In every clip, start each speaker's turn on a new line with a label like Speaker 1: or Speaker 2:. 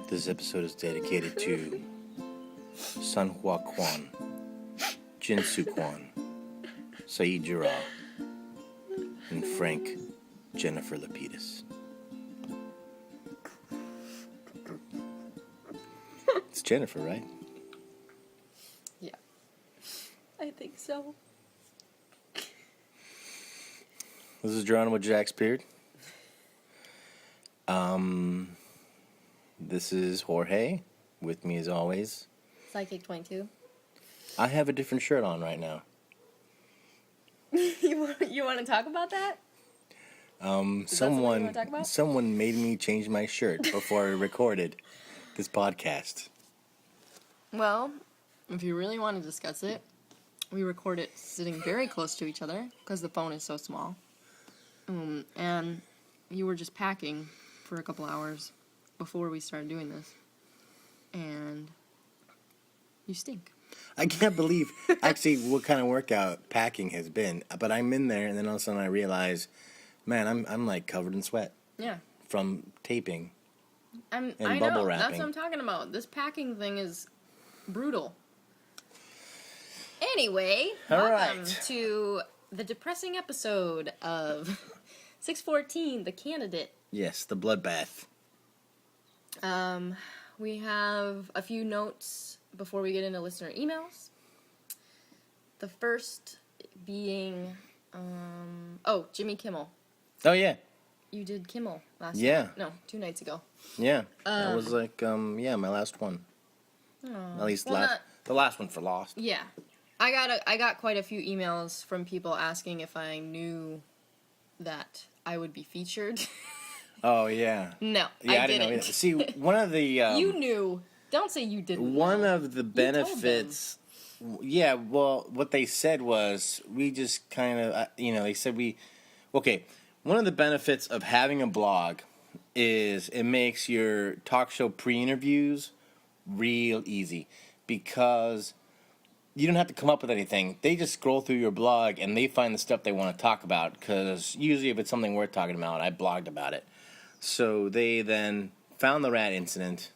Speaker 1: This episode is dedicated to Sunhua Kwan, Jinsu Kwan, Saeed Jarrah, and Frank Jennifer Lapidus. It's Jennifer, right?
Speaker 2: Yeah. I think so.
Speaker 1: This is Geronimo Jack's Beard. This is Jorge. With me as always.
Speaker 2: Psychic 22.
Speaker 1: I have a different shirt on right now.
Speaker 2: You want to talk about that?
Speaker 1: Someone made me change my shirt before I recorded this podcast.
Speaker 2: Well, if you really want to discuss it, we record it sitting very close to each other because the phone is so small. And you were just packing for a couple hours before we started doing this. And you stink.
Speaker 1: I can't believe actually what kind of workout packing has been. But I'm in there and then all of a sudden I realize, man, I'm like covered in sweat.
Speaker 2: Yeah.
Speaker 1: From taping.
Speaker 2: I
Speaker 1: bubble
Speaker 2: know.
Speaker 1: wrapping.
Speaker 2: That's what I'm talking about. This packing thing is brutal. Anyway, welcome to the depressing episode of 614, The Candidate.
Speaker 1: Yes, the bloodbath.
Speaker 2: We have a few notes before we get into listener emails. The first being, Jimmy Kimmel.
Speaker 1: Oh, yeah.
Speaker 2: You did Kimmel last
Speaker 1: night.
Speaker 2: No, 2 nights ago.
Speaker 1: Yeah. That was like, my last one. At least the last one for Lost.
Speaker 2: Yeah. I got quite a few emails from people asking if I knew that I would be featured.
Speaker 1: Oh, yeah.
Speaker 2: No,
Speaker 1: yeah,
Speaker 2: I didn't.
Speaker 1: know. See, one of the...
Speaker 2: you knew. Don't say you didn't
Speaker 1: One
Speaker 2: know.
Speaker 1: of the benefits... Yeah, well, what they said was, we just kind of, they said okay, one of the benefits of having a blog is it makes your talk show pre-interviews real easy because you don't have to come up with anything. They just scroll through your blog and they find the stuff they want to talk about because usually if it's something worth talking about, I blogged about it. So they then found the rat incident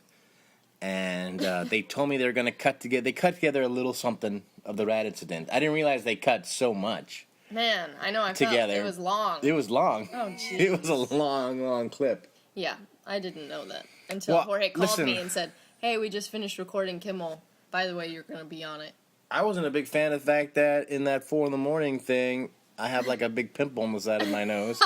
Speaker 1: and they told me they were going to cut together. They cut together a little something of the rat incident. I didn't realize they cut so much.
Speaker 2: Man, I know.
Speaker 1: Together.
Speaker 2: Felt it was long.
Speaker 1: It was long.
Speaker 2: Oh, jeez.
Speaker 1: It was a long, long clip.
Speaker 2: Yeah, I didn't know that until Jorge called me and said, "Hey, we just finished recording Kimmel. By the way, you're going to be on it."
Speaker 1: I wasn't a big fan of the fact that in that 4 a.m. thing, I have like a big pimple on the side of my nose.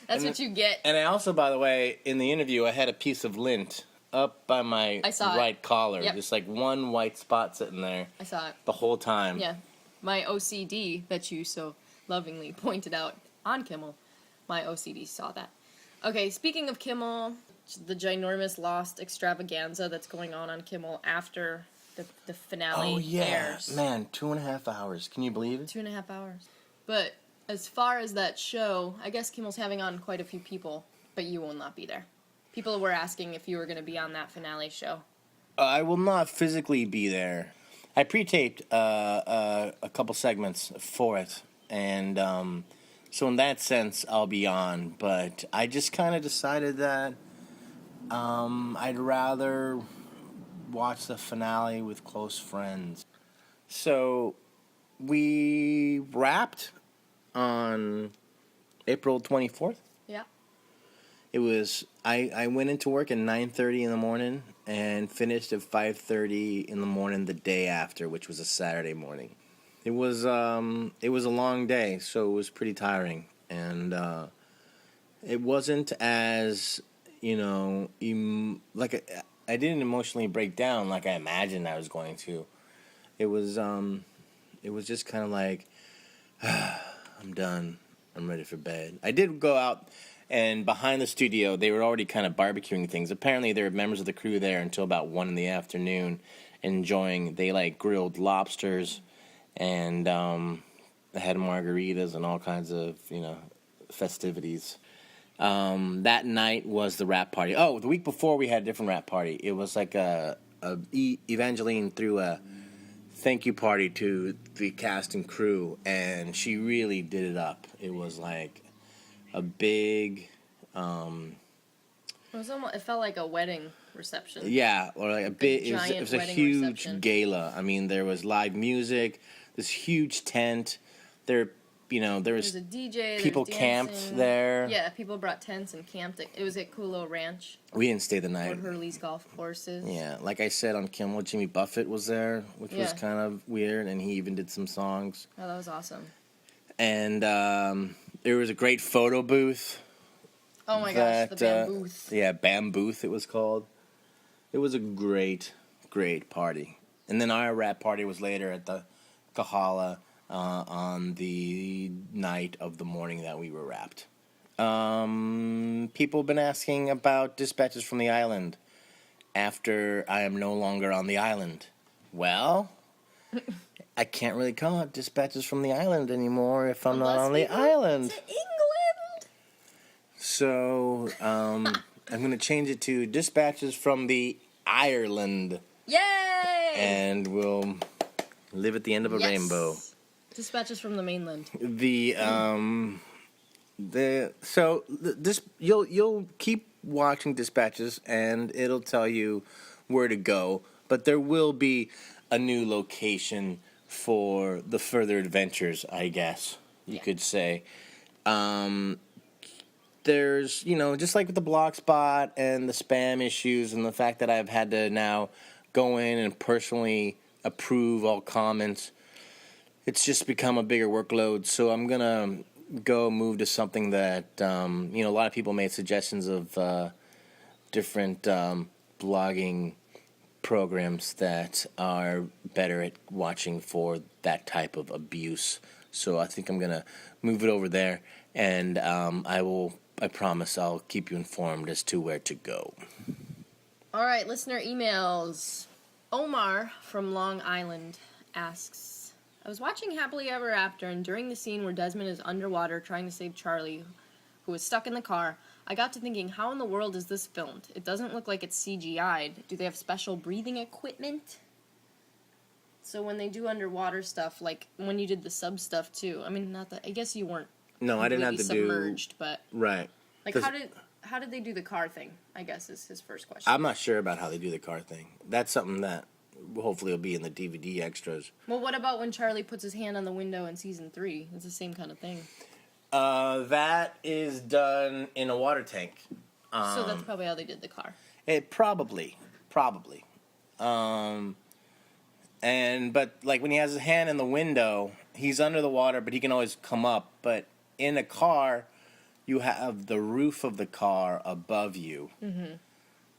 Speaker 2: That's what you get.
Speaker 1: And I also, by the way, in the interview, I had a piece of lint up by my right collar.
Speaker 2: Yep.
Speaker 1: Just like one white spot sitting there.
Speaker 2: I saw it.
Speaker 1: The whole time.
Speaker 2: Yeah. My OCD that you so lovingly pointed out on Kimmel, my OCD saw that. Okay, speaking of Kimmel, the ginormous Lost extravaganza that's going on Kimmel after the finale airs.
Speaker 1: Man, 2.5 hours. Can you believe it?
Speaker 2: 2.5 hours. But as far as that show, I guess Kimmel's having on quite a few people, but you will not be there. People were asking if you were going to be on that finale show.
Speaker 1: I will not physically be there. I pre-taped a couple segments for it, and so in that sense, I'll be on. But I just kind of decided that I'd rather watch the finale with close friends. So we wrapped on April 24th.
Speaker 2: Yeah.
Speaker 1: It was I went into work at 9:30 in the morning and finished at 5:30 in the morning the day after, which was a Saturday morning. It was a long day, so it was pretty tiring, and it wasn't as I didn't emotionally break down like I imagined I was going to. It was just kind of like I'm done. I'm ready for bed. I did go out. And behind the studio, they were already kind of barbecuing things. Apparently, there were members of the crew there until about 1 in the afternoon, enjoying. They like grilled lobsters, and had margaritas and all kinds of festivities. That night was the rap party. Oh, the week before we had a different rap party. It was like Evangeline threw a thank you party to the cast and crew, and she really did it up. It was like a big
Speaker 2: It felt like a wedding reception.
Speaker 1: Yeah, or like a big. It was a
Speaker 2: wedding
Speaker 1: huge
Speaker 2: reception.
Speaker 1: gala. I mean, there was live music, this huge tent. There, there was
Speaker 2: There's a DJ.
Speaker 1: people
Speaker 2: there's
Speaker 1: camped
Speaker 2: dancing.
Speaker 1: there.
Speaker 2: Yeah, people brought tents and camped. It was at Kulo Ranch
Speaker 1: We didn't stay the
Speaker 2: or
Speaker 1: night.
Speaker 2: Hurley's golf courses.
Speaker 1: Yeah, like I said on Kimmel, Jimmy Buffett was there, which was
Speaker 2: Yeah.
Speaker 1: kind of weird, and he even did some songs.
Speaker 2: Oh, that was awesome.
Speaker 1: And there was a great photo booth.
Speaker 2: Oh my gosh, the bambooth.
Speaker 1: Yeah, Bambooth it was called. It was a great, great party. And then our wrap party was later at the Kahala on the night of the morning that we were wrapped. People have been asking about dispatches from the island after I am no longer on the island. Well, I can't really call it dispatches from the island anymore if I'm not on the island.
Speaker 2: To England.
Speaker 1: So, I'm going to change it to dispatches from the Ireland.
Speaker 2: Yay!
Speaker 1: And we'll live at the end of a rainbow.
Speaker 2: Dispatches from the mainland.
Speaker 1: You'll keep watching dispatches and it'll tell you where to go, but there will be a new location for the further adventures, I guess you could say. There's, just like with the block spot and the spam issues and the fact that I've had to now go in and personally approve all comments, it's just become a bigger workload. So I'm going to move to something that, a lot of people made suggestions of different blogging programs that are better at watching for that type of abuse. So I think I'm going to move it over there, and I promise I'll keep you informed as to where to go.
Speaker 2: All right, listener emails. Omar from Long Island asks, I was watching Happily Ever After, and during the scene where Desmond is underwater trying to save Charlie, who is stuck in the car, I got to thinking, how in the world is this filmed? It doesn't look like it's CGI'd. Do they have special breathing equipment? So when they do underwater stuff, like when you did the sub stuff too, I mean, not that, I guess you weren't
Speaker 1: No, I didn't have to
Speaker 2: submerged, but
Speaker 1: right.
Speaker 2: like how did they do the car thing? I guess is his first question.
Speaker 1: I'm not sure about how they do the car thing. That's something that hopefully will be in the DVD extras.
Speaker 2: Well, what about when Charlie puts his hand on the window in season 3? It's the same kind of thing.
Speaker 1: That is done in a water tank.
Speaker 2: So that's probably how they did the car.
Speaker 1: It probably. But like when he has his hand in the window, he's under the water, but he can always come up. But in a car, you have the roof of the car above you. Mm-hmm.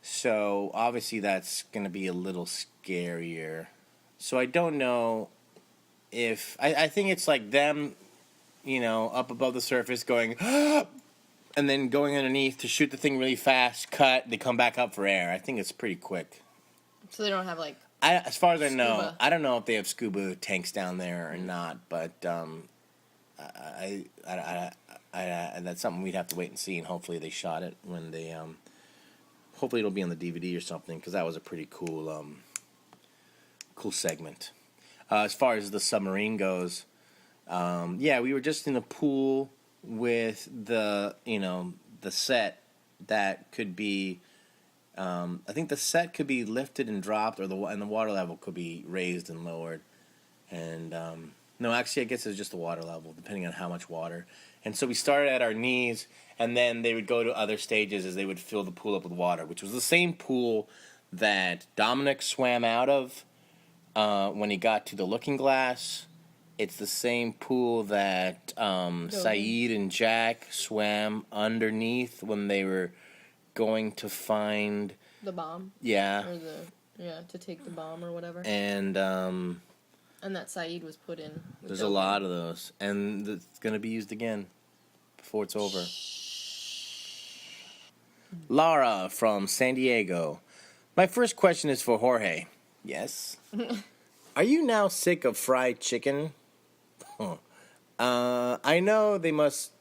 Speaker 1: So obviously that's going to be a little scarier. So I don't know if I think it's like them, up above the surface going, and then going underneath to shoot the thing really fast, cut, they come back up for air. I think it's pretty quick.
Speaker 2: So they don't have like
Speaker 1: As far as I know,
Speaker 2: scuba.
Speaker 1: I don't know if they have scuba tanks down there or not, but that's something we'd have to wait and see, and hopefully they shot it when they hopefully it'll be on the DVD or something, because that was a pretty cool segment. As far as the submarine goes, we were just in the pool with the set that could be. I think the set could be lifted and dropped, and the water level could be raised and lowered. And no, actually, I guess it's just the water level, depending on how much water. And so we started at our knees, and then they would go to other stages as they would fill the pool up with water, which was the same pool that Dominic swam out of when he got to the Looking Glass. It's the same pool that Saeed and Jack swam underneath when they were going to find
Speaker 2: the bomb.
Speaker 1: Yeah.
Speaker 2: Or to take the bomb or whatever.
Speaker 1: And
Speaker 2: that Saeed was put in.
Speaker 1: There's a lot of those, and it's going to be used again before it's over. Laura from San Diego. My first question is for Jorge. Yes. Are you now sick of fried chicken? I know they must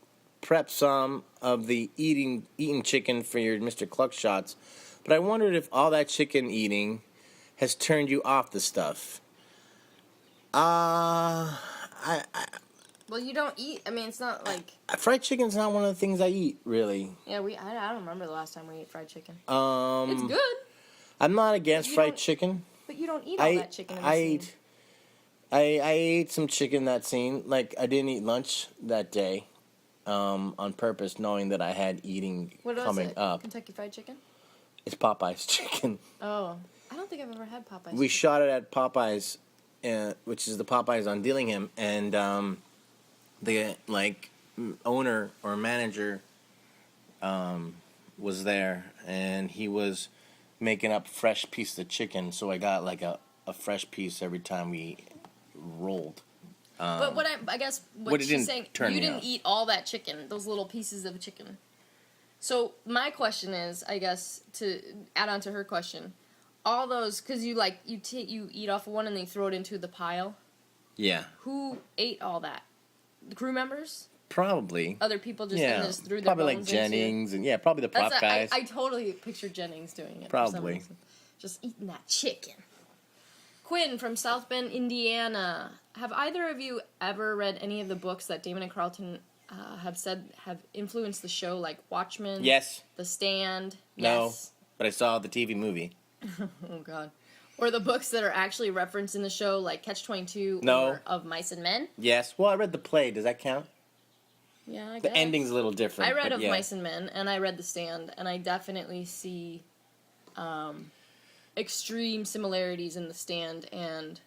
Speaker 1: prep some of the eating chicken for your Mr. Cluck shots, but I wondered if all that chicken eating has turned you off the stuff.
Speaker 2: Well, you don't eat. I mean, it's not like.
Speaker 1: Fried chicken's not one of the things I eat, really.
Speaker 2: Yeah, I don't remember the last time we ate fried chicken.
Speaker 1: It's
Speaker 2: good.
Speaker 1: I'm not against fried chicken.
Speaker 2: But you don't eat all that chicken in the scene.
Speaker 1: I ate some chicken that scene. Like, I didn't eat lunch that day on purpose, knowing that I had eating coming up.
Speaker 2: Kentucky Fried Chicken?
Speaker 1: It's Popeye's chicken.
Speaker 2: Oh. I don't think I've ever had Popeye's
Speaker 1: We
Speaker 2: chicken.
Speaker 1: shot it at Popeye's, which is the Popeye's on Dillingham, and the, owner or manager was there, and he was making up fresh pieces of chicken, so I got, like, a fresh piece every time we rolled.
Speaker 2: But I guess what she's saying, you didn't eat all that chicken, those little pieces of chicken. So my question is, I guess, to add on to her question, all those, because you eat off of one and then you throw it into the pile.
Speaker 1: Yeah.
Speaker 2: Who ate all that? The crew members?
Speaker 1: Probably.
Speaker 2: Other people just threw their
Speaker 1: probably
Speaker 2: bones
Speaker 1: like Jennings and probably the prop guys.
Speaker 2: I totally pictured Jennings doing it.
Speaker 1: Probably.
Speaker 2: For some reason. Just eating that chicken. Quinn from South Bend, Indiana. Have either of you ever read any of the books that Damon and Carlton have influenced the show, like Watchmen?
Speaker 1: Yes.
Speaker 2: The Stand?
Speaker 1: No,
Speaker 2: Yes.
Speaker 1: but I saw the TV movie.
Speaker 2: Oh, God. Or the books that are actually referenced in the show, like Catch-22 or Of Mice and Men?
Speaker 1: Yes. Well, I read the play. Does that count?
Speaker 2: Yeah, I guess.
Speaker 1: The ending's a little different.
Speaker 2: I read Of Mice and Men, and I read The Stand, and I definitely see extreme similarities in The Stand, and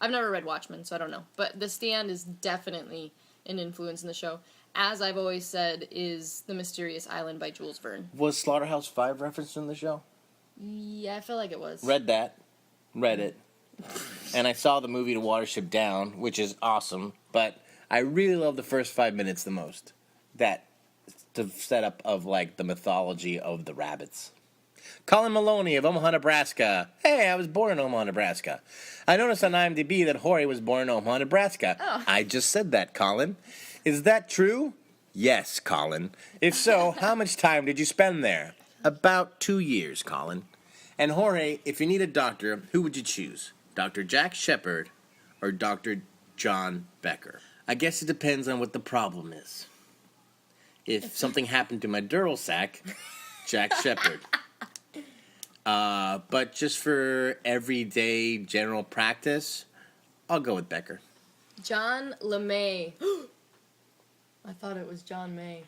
Speaker 2: I've never read Watchmen, so I don't know. But The Stand is definitely an influence in the show. As I've always said, is The Mysterious Island by Jules Verne.
Speaker 1: Was Slaughterhouse-5 referenced in the show?
Speaker 2: Yeah, I feel like it was.
Speaker 1: Read that. Read it. And I saw the movie The Watership Down, which is awesome, but I really love the first 5 minutes the most. That the setup of, like, the mythology of the rabbits. Colin Maloney of Omaha, Nebraska. Hey, I was born in Omaha, Nebraska. I noticed on IMDb that Jorge was born in Omaha, Nebraska.
Speaker 2: Oh.
Speaker 1: I just said that, Colin. Is that true? Yes, Colin. If so, how much time did you spend there? About 2 years, Colin. And Jorge, if you need a doctor, who would you choose? Dr. Jack Shepard or Dr. John Becker? I guess it depends on what the problem is. If something happened to my dural sac, Jack Shepard. But just for everyday general practice, I'll go with Becker.
Speaker 2: John LeMay. I thought it was John May.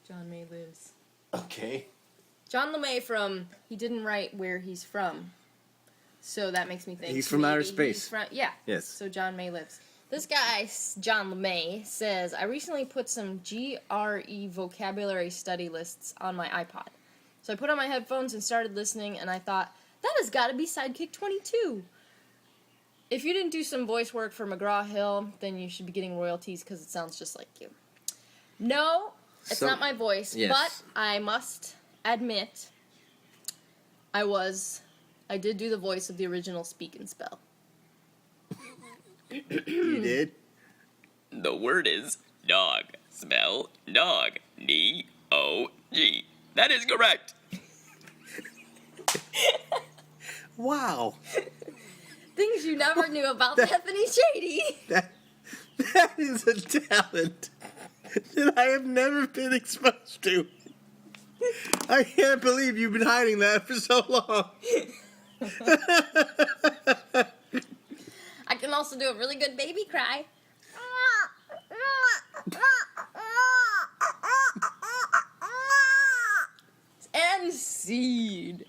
Speaker 2: John May Lives.
Speaker 1: Okay.
Speaker 2: John LeMay he didn't write where he's from. So that makes me think.
Speaker 1: He's from outer space.
Speaker 2: Yes. So John May Lives. This guy, John LeMay, says, I recently put some GRE vocabulary study lists on my iPod. So I put on my headphones and started listening, and I thought, that has got to be Sidekick 22. If you didn't do some voice work for McGraw-Hill, then you should be getting royalties because it sounds just like you. No, it's not my voice, but I must admit, I did do the voice of the original Speak and Spell.
Speaker 1: You did?
Speaker 3: The word is dog. Spell dog. D-O-G. That is correct.
Speaker 1: Wow.
Speaker 2: Things you never knew about Bethany Shady.
Speaker 1: That is a talent that I have never been exposed to. I can't believe you've been hiding that for so long.
Speaker 2: I can also do a really good baby cry. And seed.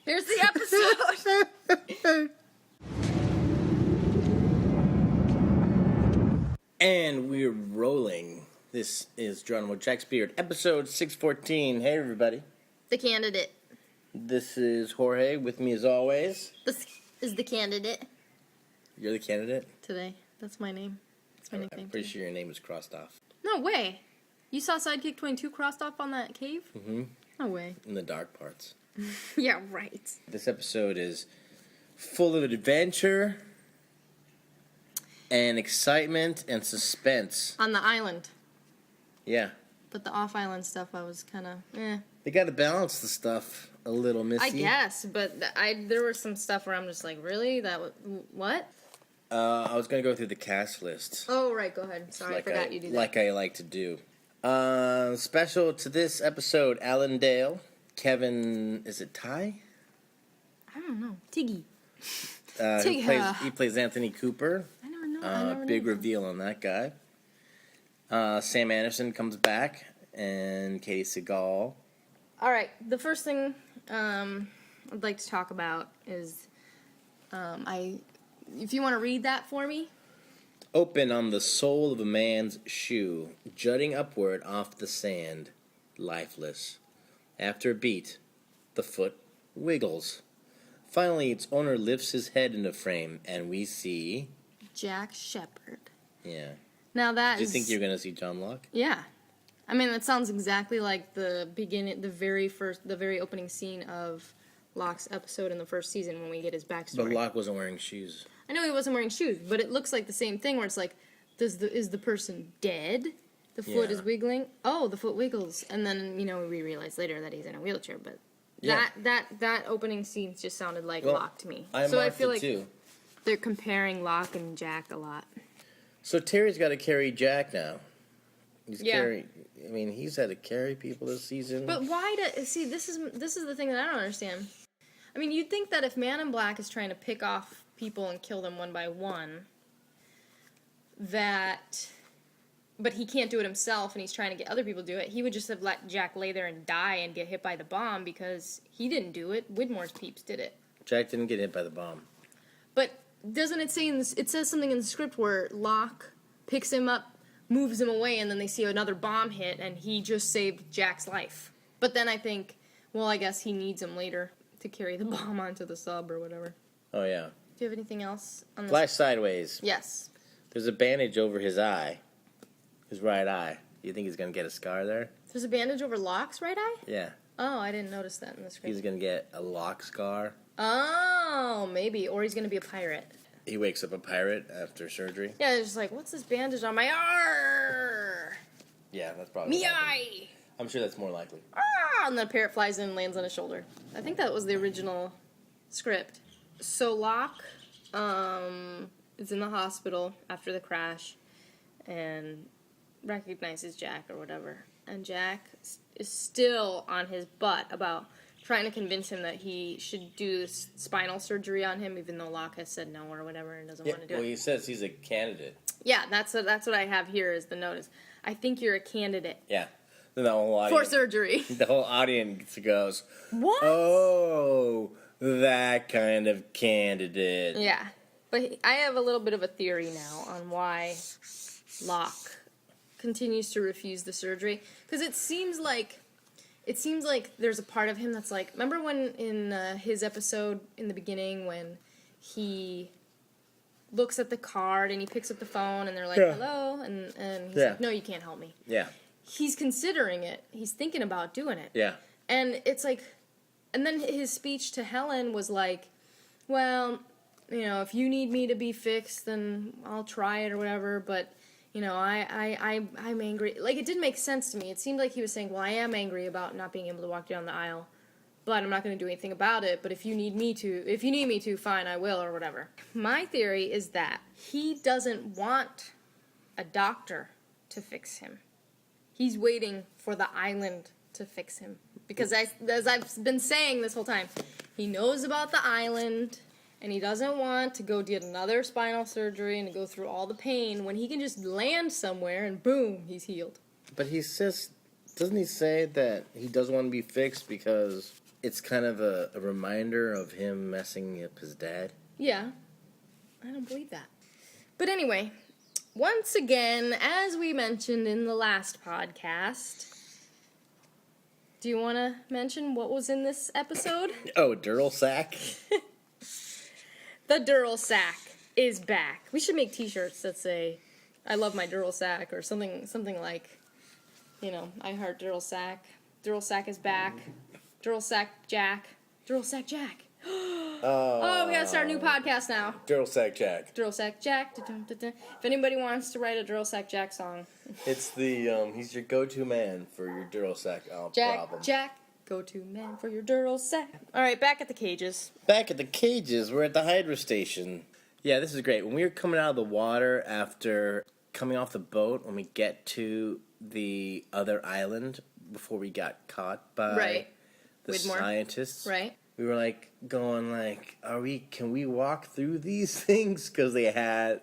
Speaker 2: Here's the episode.
Speaker 1: And we're rolling. This is Geronimo Jack's Beard, episode 614. Hey, everybody.
Speaker 2: The candidate.
Speaker 1: This is Jorge, with me as always.
Speaker 2: This is the candidate.
Speaker 1: You're the candidate?
Speaker 2: Today. That's my name. That's my nickname.
Speaker 1: I'm pretty sure your name is crossed off.
Speaker 2: No way. You saw Sidekick 22 crossed off on that cave?
Speaker 1: Mm-hmm.
Speaker 2: No way.
Speaker 1: In the dark parts.
Speaker 2: Yeah, right.
Speaker 1: This episode is full of adventure and excitement and suspense.
Speaker 2: On the island.
Speaker 1: Yeah.
Speaker 2: But the off-island stuff, I was kind of,
Speaker 1: They got to balance the stuff a little, Missy.
Speaker 2: I guess, but there was some stuff where I'm just like, really? What?
Speaker 1: I was going to go through the cast list.
Speaker 2: Oh, right, go ahead. Sorry, I forgot you do that.
Speaker 1: Like I like to do. Special to this episode, Alan Dale, Kevin, is it Ty?
Speaker 2: I don't know. Tiggy.
Speaker 1: He plays Anthony Cooper.
Speaker 2: I never know.
Speaker 1: Big reveal on that guy. Sam Anderson comes back, and Katie Seagal.
Speaker 2: All right, the first thing I'd like to talk about is if you want to read that for me.
Speaker 1: Open on the sole of a man's shoe, jutting upward off the sand, lifeless. After a beat, the foot wiggles. Finally, its owner lifts his head into frame, and we see...
Speaker 2: Jack Shepherd.
Speaker 1: Yeah.
Speaker 2: Now that
Speaker 1: Do you think you're going to see John Locke?
Speaker 2: Yeah. I mean, that sounds exactly like the very opening scene of Locke's episode in the first season when we get his backstory.
Speaker 1: But Locke wasn't wearing shoes.
Speaker 2: I know he wasn't wearing shoes, but it looks like the same thing where it's like, is the person dead? The foot is wiggling. Oh, the foot wiggles, and then we realize later that he's in a wheelchair. But that opening scene just sounded like Locke to me.
Speaker 1: I feel like too.
Speaker 2: They're comparing Locke and Jack a lot.
Speaker 1: So Terry's got to carry Jack now. He's had to carry people this season.
Speaker 2: But why see? This is the thing that I don't understand. I mean, you'd think that if Man in Black is trying to pick off people and kill them one by one, but he can't do it himself and he's trying to get other people to do it, he would just have let Jack lay there and die and get hit by the bomb because he didn't do it. Widmore's peeps did it.
Speaker 1: Jack didn't get hit by the bomb.
Speaker 2: But doesn't it say it says something in the script where Locke picks him up, moves him away, and then they see another bomb hit and he just saved Jack's life. But then I think, well, I guess he needs him later to carry the bomb onto the sub or whatever.
Speaker 1: Oh, yeah.
Speaker 2: Do you have anything else on this?
Speaker 1: Flash sideways.
Speaker 2: Yes.
Speaker 1: There's a bandage over his eye. His right eye. Do you think he's going to get a scar there?
Speaker 2: There's a bandage over Locke's right eye?
Speaker 1: Yeah.
Speaker 2: Oh, I didn't notice that in the script.
Speaker 1: He's going to get a Locke scar.
Speaker 2: Oh, maybe. Or he's going to be a pirate.
Speaker 1: He wakes up a pirate after surgery.
Speaker 2: Yeah, they're just like, what's this bandage on my arm?
Speaker 1: Yeah, that's probably
Speaker 2: Me eye!
Speaker 1: I'm sure that's more likely.
Speaker 2: Ah! And then a parrot flies in and lands on his shoulder. I think that was the original script. So Locke is in the hospital after the crash and recognizes Jack or whatever. And Jack is still on his butt about trying to convince him that he should do spinal surgery on him, even though Locke has said no or whatever and doesn't want to do it.
Speaker 1: Well, he says he's a candidate.
Speaker 2: Yeah, that's what I have here is the notice. I think you're a candidate.
Speaker 1: Yeah. Then the whole audience,
Speaker 2: for surgery.
Speaker 1: The whole audience goes,
Speaker 2: what?
Speaker 1: Oh, that kind of candidate.
Speaker 2: Yeah. But I have a little bit of a theory now on why Locke continues to refuse the surgery. Because it seems like there's a part of him that's like, remember when in his episode in the beginning when he looks at the card and he picks up the phone and they're like, hello, and he's like, no, you can't help me.
Speaker 1: Yeah.
Speaker 2: He's considering it. He's thinking about doing it.
Speaker 1: Yeah. And
Speaker 2: it's like, and then his speech to Helen was like, well, if you need me to be fixed, then I'll try it or whatever, but, I'm angry. Like, it didn't make sense to me. It seemed like he was saying, well, I am angry about not being able to walk down the aisle, but I'm not going to do anything about it, but if you need me to, fine, I will, or whatever. My theory is that he doesn't want a doctor to fix him. He's waiting for the island to fix him. Because as I've been saying this whole time, he knows about the island, and he doesn't want to go get another spinal surgery and to go through all the pain when he can just land somewhere and boom, he's healed.
Speaker 1: But he says, doesn't he say that he doesn't want to be fixed because it's kind of a reminder of him messing up his dad?
Speaker 2: Yeah. I don't believe that. But anyway, once again, as we mentioned in the last podcast, do you want to mention what was in this episode?
Speaker 1: Oh, Dural Sack?
Speaker 2: The Dural Sack is back. We should make t-shirts that say, I love my Dural Sack, or something like, I heart Dural Sack. Dural Sack is back. Dural Sack Jack. Dural Sack Jack. Oh, we gotta start a new podcast now.
Speaker 1: Dural Sack Jack.
Speaker 2: Dural Sack Jack. If anybody wants to write a Dural Sack Jack song.
Speaker 1: It's he's your go-to man for your Dural Sack problem.
Speaker 2: Jack, go-to man for your Dural Sack. Alright, back at the cages.
Speaker 1: Back at the cages, we're at the Hydra Station. Yeah, this is great. When we were coming out of the water after coming off the boat, when we get to the other island before we got caught by
Speaker 2: Right.
Speaker 1: the
Speaker 2: Widmore.
Speaker 1: scientists,
Speaker 2: Right.
Speaker 1: we were like going like, can we walk through these things? Because they had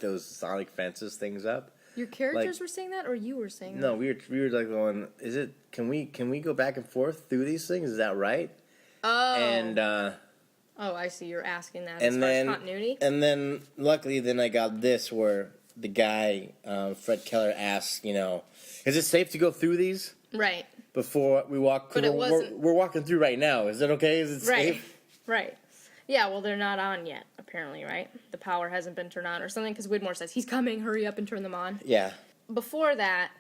Speaker 1: those sonic fences things up.
Speaker 2: Your characters
Speaker 1: Like-
Speaker 2: were saying that, or you were saying
Speaker 1: No,
Speaker 2: that?
Speaker 1: we were like going, can we go back and forth through these things? Is that right?
Speaker 2: Oh.
Speaker 1: And
Speaker 2: Oh, I see. You're asking that as
Speaker 1: and
Speaker 2: far
Speaker 1: then
Speaker 2: as continuity?
Speaker 1: and then luckily then I got this where the guy Fred Keller asks, is it safe to go through these
Speaker 2: Right.
Speaker 1: before we walk?
Speaker 2: But it wasn't-
Speaker 1: We're walking through right now. Is it okay? Is it
Speaker 2: Right.
Speaker 1: safe?
Speaker 2: Right. Yeah, well, they're not on yet, apparently, right? The power hasn't been turned on or something, because Widmore says, he's coming, hurry up and turn them on.
Speaker 1: Yeah.
Speaker 2: Before that,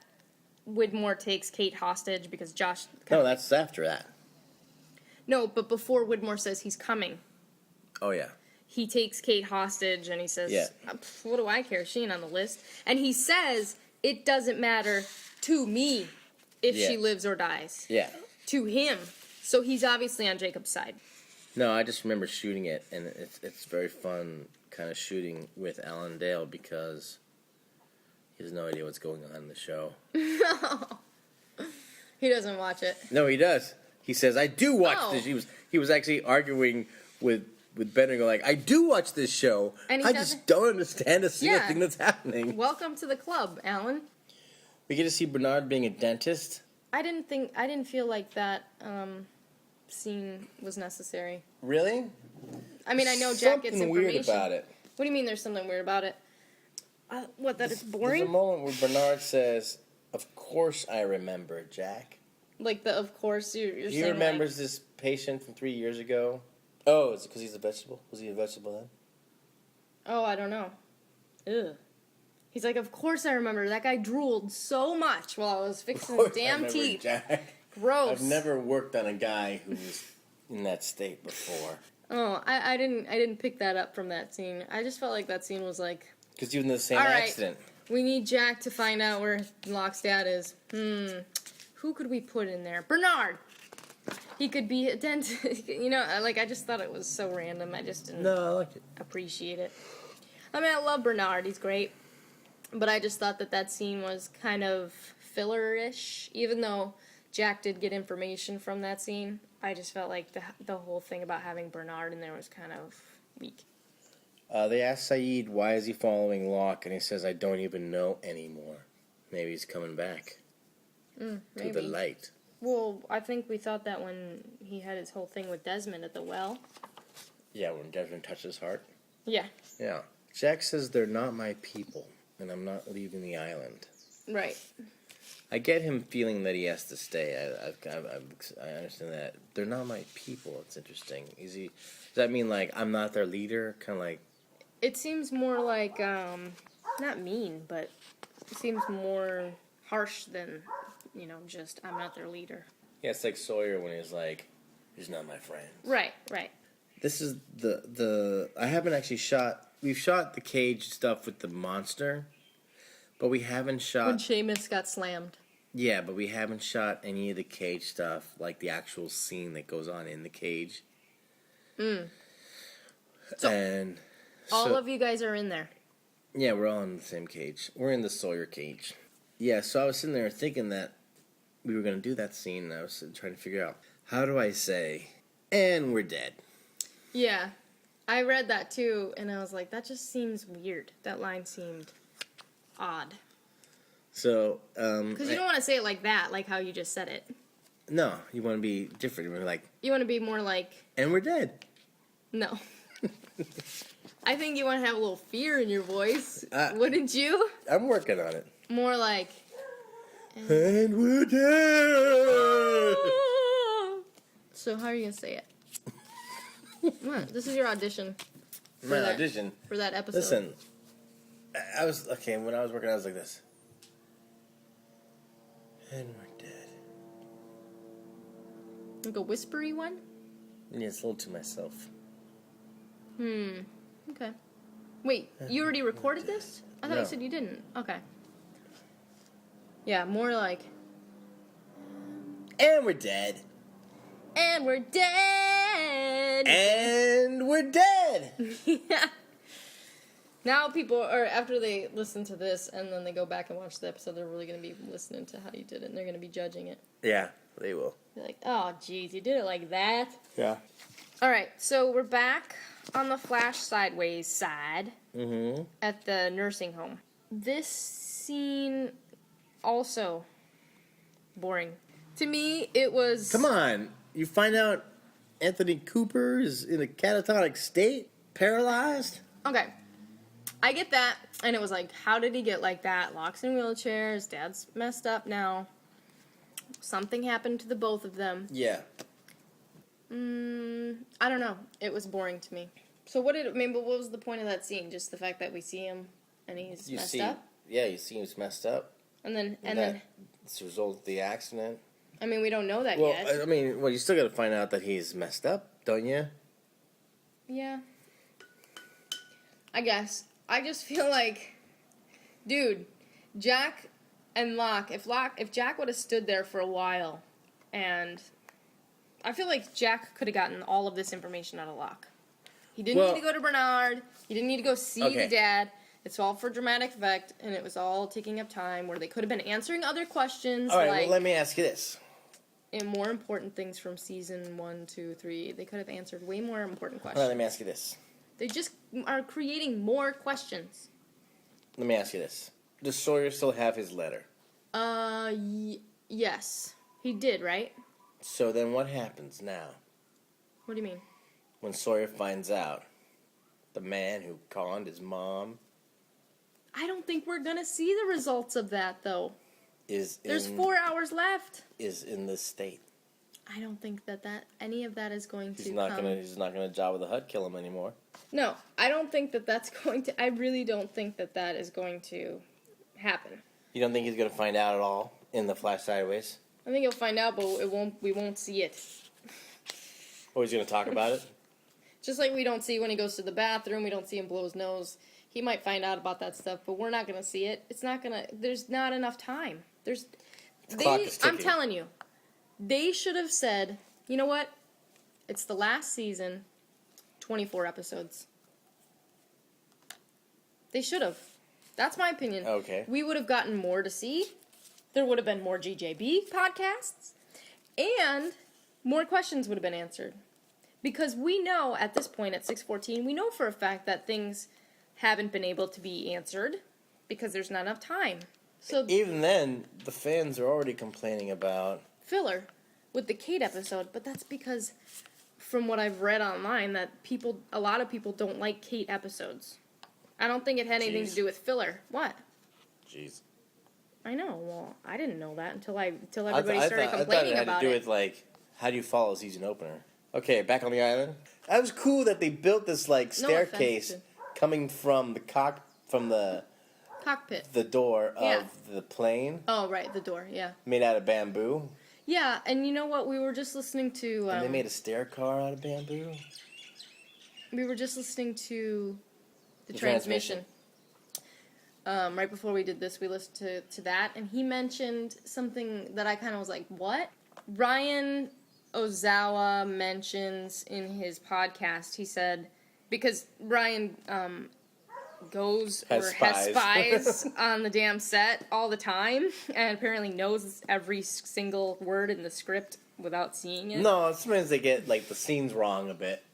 Speaker 2: Widmore takes Kate hostage because Josh...
Speaker 1: No, that's after that.
Speaker 2: No, but before Widmore says he's coming,
Speaker 1: Oh yeah.
Speaker 2: he takes Kate hostage and he says,
Speaker 1: Yeah.
Speaker 2: What do I care? She ain't on the list. And he says, it doesn't matter to me if
Speaker 1: Yeah.
Speaker 2: she lives or dies.
Speaker 1: Yeah.
Speaker 2: To him. So he's obviously on Jacob's side.
Speaker 1: No, I just remember shooting it, and it's very fun kind of shooting with Alan Dale because he has no idea what's going on in the show.
Speaker 2: He doesn't watch it.
Speaker 1: No, he does. He says, "I do watch
Speaker 2: Oh.
Speaker 1: this." He was actually arguing with Bender, going like, "I do watch this show.
Speaker 2: And he
Speaker 1: I
Speaker 2: doesn't-
Speaker 1: just don't understand a single
Speaker 2: Yeah.
Speaker 1: thing that's happening."
Speaker 2: Welcome to the club, Alan.
Speaker 1: We get to see Bernard being a dentist.
Speaker 2: I didn't feel like that scene was necessary.
Speaker 1: Really?
Speaker 2: I mean, I know Jack gets
Speaker 1: Something
Speaker 2: information.
Speaker 1: weird about it.
Speaker 2: What do you mean there's something weird about it? What, that it's
Speaker 1: There's a
Speaker 2: boring?
Speaker 1: moment where Bernard says, "Of course I remember, Jack."
Speaker 2: Like, of course, you're
Speaker 1: He
Speaker 2: saying,
Speaker 1: remembers this patient from 3 years ago. Oh, is it because he's a vegetable? Was he a vegetable then?
Speaker 2: oh, I don't know. Ugh. He's like, of course I remember. That guy drooled so much while I was fixing his
Speaker 1: Of course I
Speaker 2: damn
Speaker 1: remember,
Speaker 2: teeth.
Speaker 1: Jack.
Speaker 2: Gross.
Speaker 1: I've never worked on a guy who was in that state before.
Speaker 2: Oh, I didn't pick that up from that scene. I just felt like that scene was like,
Speaker 1: Because you were in the same
Speaker 2: All right.
Speaker 1: accident.
Speaker 2: we need Jack to find out where Locke's dad is. Who could we put in there? Bernard! He could be a dentist. I just thought it was so random. I just didn't
Speaker 1: No, I like it.
Speaker 2: appreciate it. I mean, I love Bernard. He's great. But I just thought that scene was kind of filler-ish. Even though Jack did get information from that scene, I just felt like the whole thing about having Bernard in there was kind of weak.
Speaker 1: They asked Saeed, why is he following Locke? And he says, I don't even know anymore. Maybe he's coming back to
Speaker 2: Maybe.
Speaker 1: the light.
Speaker 2: Well, I think we thought that when he had his whole thing with Desmond at the well.
Speaker 1: Yeah, when Desmond touched his heart.
Speaker 2: Yeah.
Speaker 1: Yeah. Jack says, they're not my people, and I'm not leaving the island.
Speaker 2: Right.
Speaker 1: I get him feeling that he has to stay. I understand that. They're not my people. It's interesting. Does that mean, like, I'm not their leader? Kind of like...
Speaker 2: It seems more like, not mean, but it seems more harsh than, just, I'm not their leader.
Speaker 1: Yeah, it's like Sawyer when he's like, he's not my friend.
Speaker 2: Right.
Speaker 1: This is I haven't actually shot... We've shot the cage stuff with the monster, but we haven't shot...
Speaker 2: When Seamus got slammed.
Speaker 1: Yeah, but we haven't shot any of the cage stuff, like the actual scene that goes on in the cage.
Speaker 2: So, all of you guys are in there.
Speaker 1: Yeah, we're all in the same cage. We're in the Sawyer cage. Yeah, so I was sitting there thinking that we were going to do that scene, and I was trying to figure out, how do I say, and we're dead?
Speaker 2: Yeah. I read that too, and I was like, that just seems weird. That line seemed odd.
Speaker 1: So,
Speaker 2: Because you don't want to say it like that, like how you just said it.
Speaker 1: No, you want to be different. You want to be like,
Speaker 2: You want to be more like,
Speaker 1: and we're dead.
Speaker 2: no. I think you want to have a little fear in your voice.
Speaker 1: Uh,
Speaker 2: Wouldn't you?
Speaker 1: I'm working on it.
Speaker 2: More like,
Speaker 1: And we're dead!
Speaker 2: so how are you going to say it? What? This is your audition
Speaker 1: My
Speaker 2: that.
Speaker 1: audition.
Speaker 2: for that episode.
Speaker 1: Listen, when I was working, I was like this. And we're dead.
Speaker 2: Like a whispery one?
Speaker 1: Yeah, it's a little to myself.
Speaker 2: Okay. Wait, you already recorded this? I thought
Speaker 1: No.
Speaker 2: you said you didn't. Okay. Yeah, more like,
Speaker 1: And we're dead.
Speaker 2: and we're dead!
Speaker 1: And we're dead.
Speaker 2: Yeah. Now people, or after they listen to this and then they go back and watch the episode, they're really going to be listening to how you did it, and they're going to be judging it.
Speaker 1: Yeah, they will.
Speaker 2: Be like, oh, geez, you did it like that?
Speaker 1: Yeah.
Speaker 2: All right, so we're back on the Flash Sideways side at the nursing home. This scene also boring. To me, it was...
Speaker 1: Come on. You find out Anthony Cooper is in a catatonic state? Paralyzed?
Speaker 2: Okay. I get that, and it was like, how did he get like that? Locke's in a wheelchair, his dad's messed up now. Something happened to the both of them.
Speaker 1: Yeah.
Speaker 2: I don't know. It was boring to me. So what was the point of that scene? Just the fact that we see him and he's messed up?
Speaker 1: Yeah, you see he's messed up.
Speaker 2: And then
Speaker 1: It's a result of the accident.
Speaker 2: I mean, we don't know that
Speaker 1: Well,
Speaker 2: yet.
Speaker 1: I mean, you still got to find out that he's messed up, don't you?
Speaker 2: Yeah. I guess. I just feel like, dude, Jack and Locke, if Jack would have stood there for a while, and I feel like Jack could have gotten all of this information out of Locke. He didn't need to go to Bernard. He didn't need to go see the dad. It's all for dramatic effect, and it was all taking up time where they could have been answering other questions.
Speaker 1: All right, well, let me ask you this.
Speaker 2: And more important things from season 1, 2, 3. They could have answered way more important questions.
Speaker 1: All right, let me ask you this.
Speaker 2: They just are creating more questions.
Speaker 1: Let me ask you this. Does Sawyer still have his letter?
Speaker 2: Yes. He did, right?
Speaker 1: So then what happens now?
Speaker 2: What do you mean?
Speaker 1: When Sawyer finds out the man who conned his mom...
Speaker 2: I don't think we're gonna see the results of that, though. There's 4 hours left.
Speaker 1: Is in this state.
Speaker 2: I don't think that any of that is going to
Speaker 1: He's not gonna Jabba the Hutt kill him anymore.
Speaker 2: No, I don't think that that's going to... I really don't think that is going to happen.
Speaker 1: You don't think he's gonna find out at all in the Flash Sideways?
Speaker 2: I think he'll find out, but we won't see it.
Speaker 1: Or he's gonna talk about it?
Speaker 2: Just like we don't see when he goes to the bathroom, we don't see him blow his nose. He might find out about that stuff, but we're not going to see it. It's not going to... There's not enough time. I'm telling you. They should have said, you know what? It's the last season, 24 episodes. They should have. That's my opinion.
Speaker 1: Okay.
Speaker 2: We would have gotten more to see. There would have been more GJB podcasts. And more questions would have been answered. Because we know, at this point, at 6:14, we know for a fact that things... haven't been able to be answered because there's not enough time. So
Speaker 1: even then, the fans are already complaining about
Speaker 2: filler with the Kate episode, but that's because from what I've read online that a lot of people don't like Kate episodes. I don't think it had anything to do with filler. What?
Speaker 1: Jeez.
Speaker 2: I know. Well, I didn't know that until everybody started complaining about it.
Speaker 1: I thought it had to do with like how do you follow a season opener? Okay, back on the island. That was cool that they built this like staircase. Coming from the
Speaker 2: cockpit,
Speaker 1: the door of the plane.
Speaker 2: Oh, right, the door, yeah.
Speaker 1: Made out of bamboo.
Speaker 2: Yeah, and you know what? We were just listening to...
Speaker 1: and they made a stair car out of bamboo?
Speaker 2: We were just listening to the transmission. Right before we did this, we listened to that, and he mentioned something that I kind of was like, what? Ryan Ozawa mentions in his podcast, he said... Because Ryan has spies on the damn set all the time, and apparently knows every single word in the script without seeing it.
Speaker 1: No, sometimes they get like the scenes wrong a bit.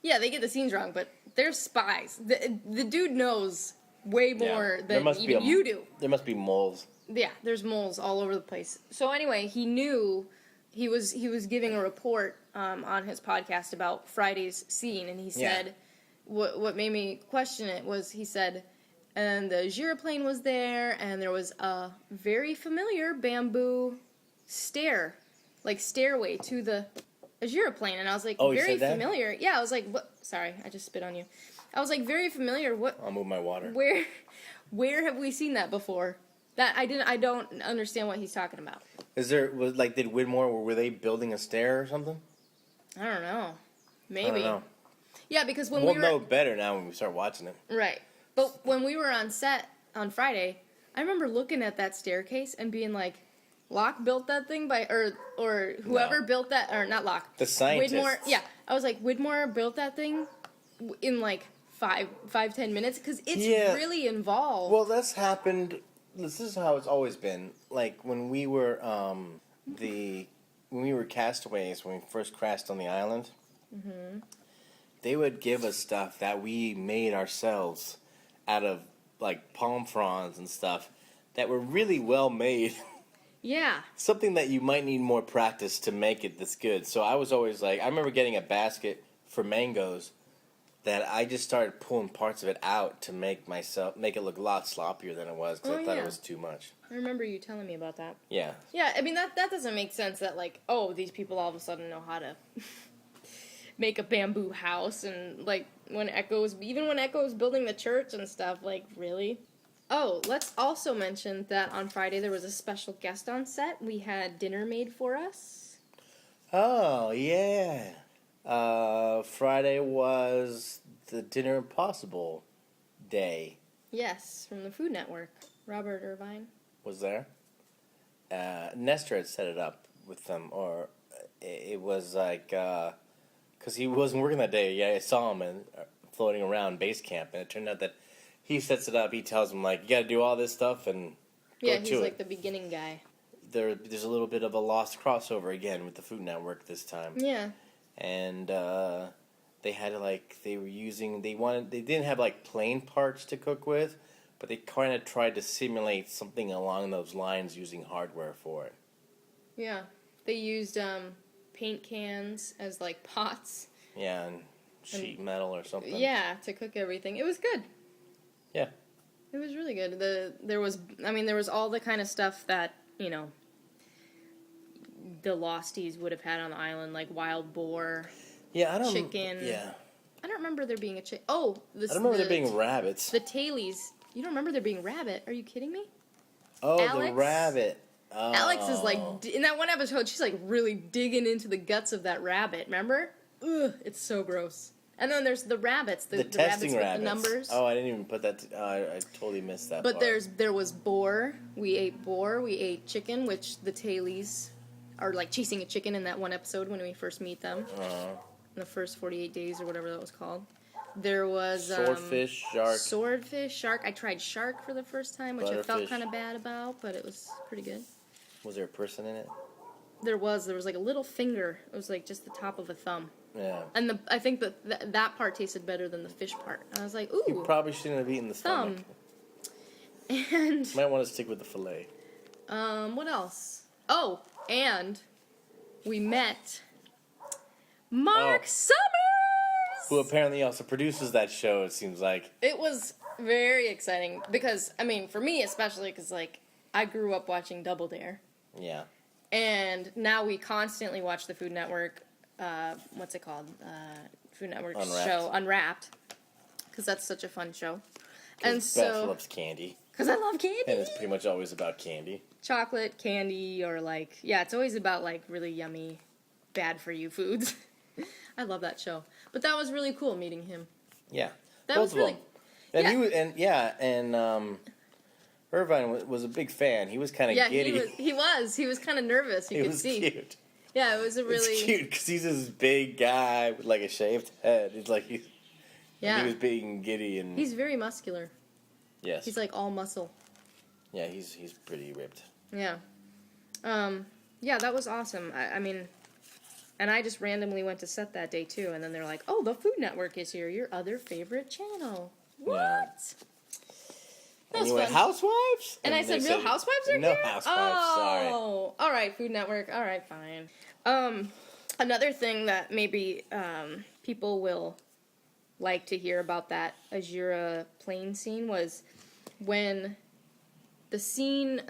Speaker 2: Yeah, they get the scenes wrong, but they're spies. The dude knows way more than even you do.
Speaker 1: There must be moles.
Speaker 2: Yeah, there's moles all over the place. So anyway, he knew he was giving a report on his podcast about Friday's scene, and he said, what made me question it was, he said, and the gyroplane was there, and there was a very familiar bamboo stairway to the gyroplane, and I was like, very familiar. Yeah, I was like, what? Sorry, I just spit on you. I was like, very familiar. What?
Speaker 1: I'll move my water.
Speaker 2: Where have we seen that before? I don't understand what he's talking about.
Speaker 1: Did Widmore, were they building a stair or something?
Speaker 2: I don't know. Maybe.
Speaker 1: I don't know.
Speaker 2: Yeah, because
Speaker 1: we'll know better now when we start watching it.
Speaker 2: Right. But when we were on set on Friday, I remember looking at that staircase and being like, Locke built that thing or whoever built that, or not Locke.
Speaker 1: The scientist.
Speaker 2: Widmore, yeah. I was like, Widmore built that thing in like 5-10 minutes because it's
Speaker 1: Yeah.
Speaker 2: really involved.
Speaker 1: Well, that's happened. This is how it's always been. Like when we were when we were castaways when we first crashed on the island.
Speaker 2: Mm-hmm.
Speaker 1: They would give us stuff that we made ourselves out of like palm fronds and stuff that were really well made.
Speaker 2: Yeah.
Speaker 1: Something that you might need more practice to make it this good. So I was always like, I remember getting a basket for mangoes that I just started pulling parts of it out to make it look a lot sloppier than it was because I thought it was too much.
Speaker 2: I remember you telling me about that.
Speaker 1: Yeah.
Speaker 2: Yeah, I mean, that doesn't make sense that, like, oh, these people all of a sudden know how to make a bamboo house, and, like, when Echo's building the church and stuff, like, really? Oh, let's also mention that on Friday there was a special guest on set. We had dinner made for us.
Speaker 1: Oh, yeah. Friday was the Dinner Impossible day.
Speaker 2: Yes, from the Food Network. Robert Irvine.
Speaker 1: Was there? Nestor had set it up with them, or it was like, because he wasn't working that day. Yeah, I saw him floating around base camp, and it turned out that he sets it up. He tells them, like, you got to do all this stuff and go
Speaker 2: Yeah,
Speaker 1: to
Speaker 2: he's
Speaker 1: it.
Speaker 2: like the beginning guy.
Speaker 1: There's a little bit of a lost crossover again with the Food Network this time.
Speaker 2: Yeah.
Speaker 1: And they had to, like, they didn't have like plain parts to cook with, but they kind of tried to simulate something along those lines using hardware for it.
Speaker 2: Yeah. They used paint cans as like pots.
Speaker 1: Yeah, and sheet metal or something.
Speaker 2: Yeah, to cook everything. It was good.
Speaker 1: Yeah.
Speaker 2: It was really good. There was all the kind of stuff that, you know, the Losties would have had on the island, like wild boar.
Speaker 1: Yeah, I don't.
Speaker 2: Chicken.
Speaker 1: Yeah.
Speaker 2: I don't remember there being a chicken. Oh,
Speaker 1: I don't remember there being rabbits.
Speaker 2: The tailies. You don't remember there being rabbit? Are you kidding me?
Speaker 1: Oh,
Speaker 2: Alex?
Speaker 1: the rabbit. Oh.
Speaker 2: Alex is like, in that one episode, she's like really digging into the guts of that rabbit. Remember? Ugh, it's so gross. And then there's the rabbits, the
Speaker 1: testing
Speaker 2: rabbits with the numbers.
Speaker 1: Oh, I didn't even put that. I totally missed that.
Speaker 2: But
Speaker 1: part.
Speaker 2: there was boar. We ate chicken, which the tailies are like chasing a chicken in that one episode when we first meet them. In the first 48 days or whatever that was called. There was
Speaker 1: swordfish, shark.
Speaker 2: Swordfish, shark. I tried shark for the first time, which I felt
Speaker 1: Butterfish.
Speaker 2: kind of bad about, but it was pretty good.
Speaker 1: Was there a person in it?
Speaker 2: There was like a little finger. It was like just the top of a thumb.
Speaker 1: Yeah.
Speaker 2: And I think that part tasted better than the fish part. I was like, ooh.
Speaker 1: You probably shouldn't have eaten the stomach.
Speaker 2: And
Speaker 1: Might want to stick with the fillet.
Speaker 2: what else? Oh, and we met Mark Summers!
Speaker 1: Who apparently also produces that show, it seems like.
Speaker 2: It was very exciting because, I mean, for me especially, because, like, I grew up watching Double Dare.
Speaker 1: Yeah.
Speaker 2: And now we constantly watch the Food Network, what's it called? Food Network show, Unwrapped. Because that's such a fun show. And
Speaker 1: Beth
Speaker 2: so,
Speaker 1: loves candy.
Speaker 2: because I love candy.
Speaker 1: And it's pretty much always about candy.
Speaker 2: Chocolate, candy, or like, yeah, it's always about like really yummy, bad for you foods. I love that show. But that was really cool meeting him.
Speaker 1: Yeah.
Speaker 2: That
Speaker 1: Both
Speaker 2: was
Speaker 1: of
Speaker 2: really,
Speaker 1: them. And Irvine was a big fan. He was kind of giddy.
Speaker 2: he was kind of nervous. You
Speaker 1: He
Speaker 2: could
Speaker 1: was
Speaker 2: see.
Speaker 1: cute.
Speaker 2: Yeah, it was a really
Speaker 1: It's cute because he's this big guy with like a shaved head. It's like he was being giddy and
Speaker 2: He's very muscular.
Speaker 1: yes,
Speaker 2: He's like all muscle.
Speaker 1: yeah, he's pretty ripped.
Speaker 2: Yeah. Yeah, that was awesome. I mean, and I just randomly went to set that day too, and then they're like, "Oh, the Food Network is here. Your other favorite channel." What?
Speaker 1: Yeah.
Speaker 2: That was
Speaker 1: Anyway,
Speaker 2: fun.
Speaker 1: Housewives?
Speaker 2: And I said,
Speaker 1: they
Speaker 2: "Real Housewives are
Speaker 1: no
Speaker 2: here."
Speaker 1: Housewives.
Speaker 2: Oh, all right, Food Network. All right, fine. Another thing that maybe people will like to hear about that Azura plane scene was when the scene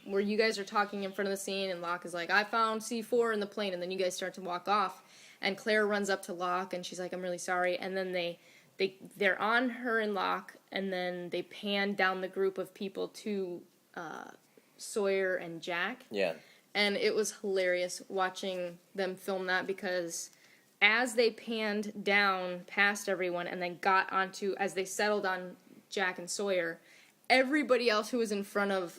Speaker 2: where you guys are talking in front of the scene and Locke is like, I found C4 in the plane, and then you guys start to walk off, and Claire runs up to Locke and she's like, I'm really sorry, and then they're on her and Locke, and then they pan down the group of people to Sawyer and Jack.
Speaker 1: Yeah.
Speaker 2: And it was hilarious watching them film that because as they panned down past everyone and then got onto, as they settled on Jack and Sawyer, everybody else who was in front of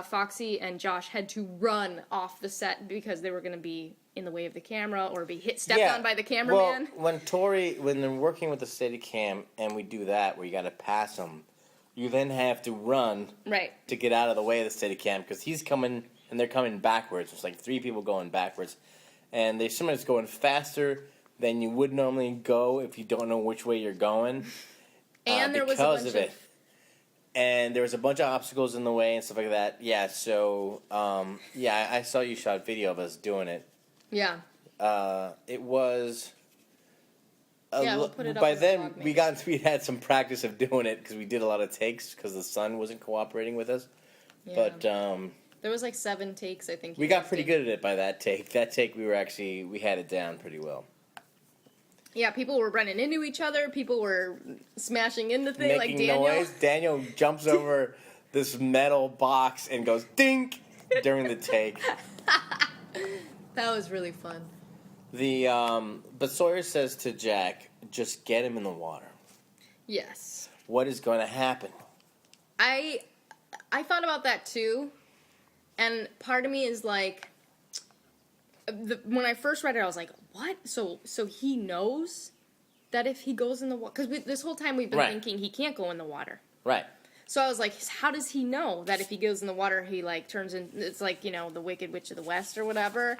Speaker 2: Foxy and Josh had to run off the set because they were going to be in the way of the camera or be stepped on by the cameraman.
Speaker 1: Well, when they're working with the Steadicam and we do that, where you got to pass them, you then have to run to get out of the way of the Steadicam because he's coming and they're coming backwards. It's like 3 people going backwards, and they're sometimes going faster than you would normally go if you don't know which way you're going.
Speaker 2: And there was a bunch of it.
Speaker 1: And there was a bunch of obstacles in the way and stuff like that. Yeah, so, I saw you shot video of us doing it.
Speaker 2: Yeah.
Speaker 1: It was...
Speaker 2: we'll put it up
Speaker 1: by
Speaker 2: as a
Speaker 1: then,
Speaker 2: vlog,
Speaker 1: we had some practice of doing it because we did a lot of takes because the sun wasn't cooperating with us.
Speaker 2: Yeah.
Speaker 1: But,
Speaker 2: there was like 7 takes, I think.
Speaker 1: we got pretty good at it by that take. That take, we had it down pretty well.
Speaker 2: Yeah, people were running into each other. People were smashing into things like
Speaker 1: Making
Speaker 2: Daniel.
Speaker 1: noise. Daniel jumps over this metal box and goes dink during the take.
Speaker 2: That was really fun.
Speaker 1: But Sawyer says to Jack, just get him in the water.
Speaker 2: Yes.
Speaker 1: What is going to happen?
Speaker 2: I thought about that too, and part of me is like, when I first read it, I was like, what? So he knows that if he goes in the water, because this whole time we've been thinking he can't go in the water.
Speaker 1: Right.
Speaker 2: So I was like, how does he know that if he goes in the water, he like turns in? It's like, the Wicked Witch of the West or whatever.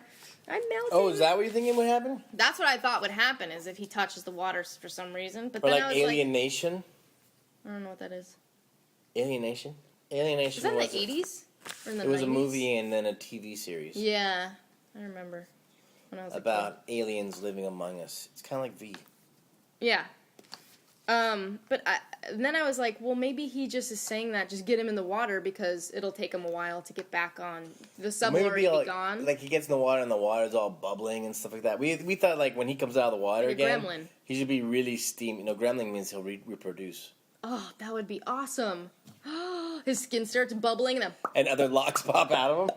Speaker 2: I'm melting.
Speaker 1: Oh, is that what you're thinking would happen?
Speaker 2: That's what I thought would happen, is if he touches the water for some reason. But
Speaker 1: Or
Speaker 2: then
Speaker 1: like
Speaker 2: I was
Speaker 1: Alien Nation?
Speaker 2: I don't know what that is.
Speaker 1: Alien Nation? Alien Nation
Speaker 2: Is that in the 80s? Or in the 90s?
Speaker 1: It was a movie and then a TV series.
Speaker 2: Yeah, I remember. When I was
Speaker 1: about aliens living among us. It's kind of like V.
Speaker 2: Yeah. But then I was like, well, maybe he just is saying that, just get him in the water because it'll take him a while to get back on. The sub will already be gone.
Speaker 1: Like he gets in the water and the water's all bubbling and stuff like that. We thought like when he comes out of the water
Speaker 2: like
Speaker 1: again,
Speaker 2: gremlin.
Speaker 1: He should be really steamy. Gremlin means he'll reproduce.
Speaker 2: Oh, that would be awesome. His skin starts bubbling
Speaker 1: and other locks pop out of him.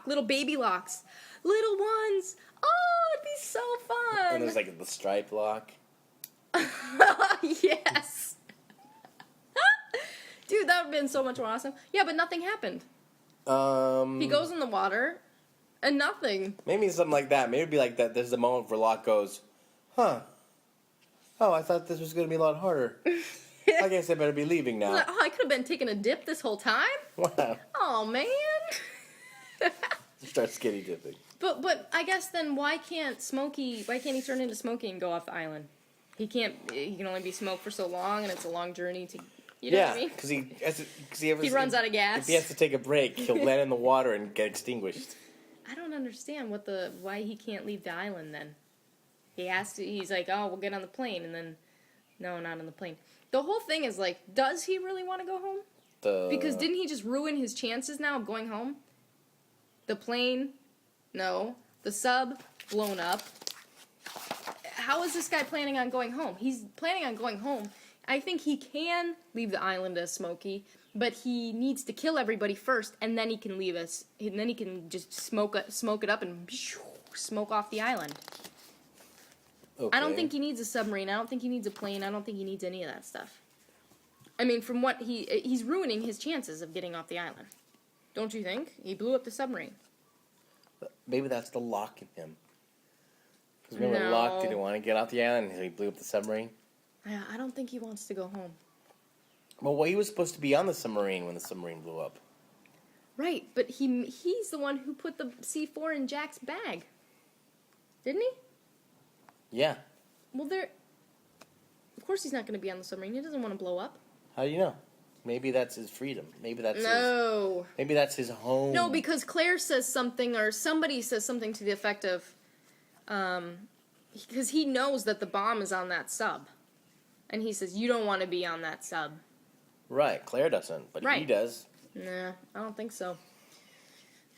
Speaker 2: Little baby locks. Little ones. Oh, it'd be so fun.
Speaker 1: And there's like the stripe lock.
Speaker 2: Yes. Dude, that would have been so much more awesome. Yeah, but nothing happened. He goes in the water, and nothing.
Speaker 1: Maybe something like that. Maybe it'd be like that. There's the moment where Locke goes, huh. Oh, I thought this was going to be a lot harder. I guess I better be leaving now.
Speaker 2: Like, I could have been taking a dip this whole time.
Speaker 1: Wow.
Speaker 2: Oh, man.
Speaker 1: Start skinny dipping.
Speaker 2: But I guess then why can't he turn into Smokey and go off the island? He can only be Smoke for so long, and it's a long journey to, you know what I mean?
Speaker 1: Because he
Speaker 2: runs out of gas.
Speaker 1: If he has to take a break, he'll land in the water and get extinguished.
Speaker 2: I don't understand why he can't leave the island then. He has to, he's like, oh, we'll get on the plane, and then, no, not on the plane. The whole thing is like, does he really want to go home? Because didn't he just ruin his chances now of going home? The plane, no. The sub, blown up. How is this guy planning on going home? He's planning on going home. I think he can leave the island as Smokey, but he needs to kill everybody first, and then he can leave us. And then he can just smoke it up and smoke off the island. Okay. I don't think he needs a submarine. I don't think he needs a plane. I don't think he needs any of that stuff. I mean, from what he's ruining his chances of getting off the island. Don't you think? He blew up the submarine.
Speaker 1: Maybe that's the Locke in him. Because remember, Locke didn't want to get off the island, and he blew up the submarine?
Speaker 2: Yeah, I don't think he wants to go home.
Speaker 1: Well, he was supposed to be on the submarine when the submarine blew up.
Speaker 2: Right, but he's the one who put the C4 in Jack's bag. Didn't he?
Speaker 1: Yeah.
Speaker 2: Well, of course he's not going to be on the submarine. He doesn't want to blow up.
Speaker 1: How do you know? Maybe that's his freedom. Maybe that's maybe that's his home.
Speaker 2: No, because Claire says something, or somebody says something to the effect of, because he knows that the bomb is on that sub. And he says, you don't want to be on that sub.
Speaker 1: Right, Claire doesn't, but he does.
Speaker 2: Nah, I don't think so.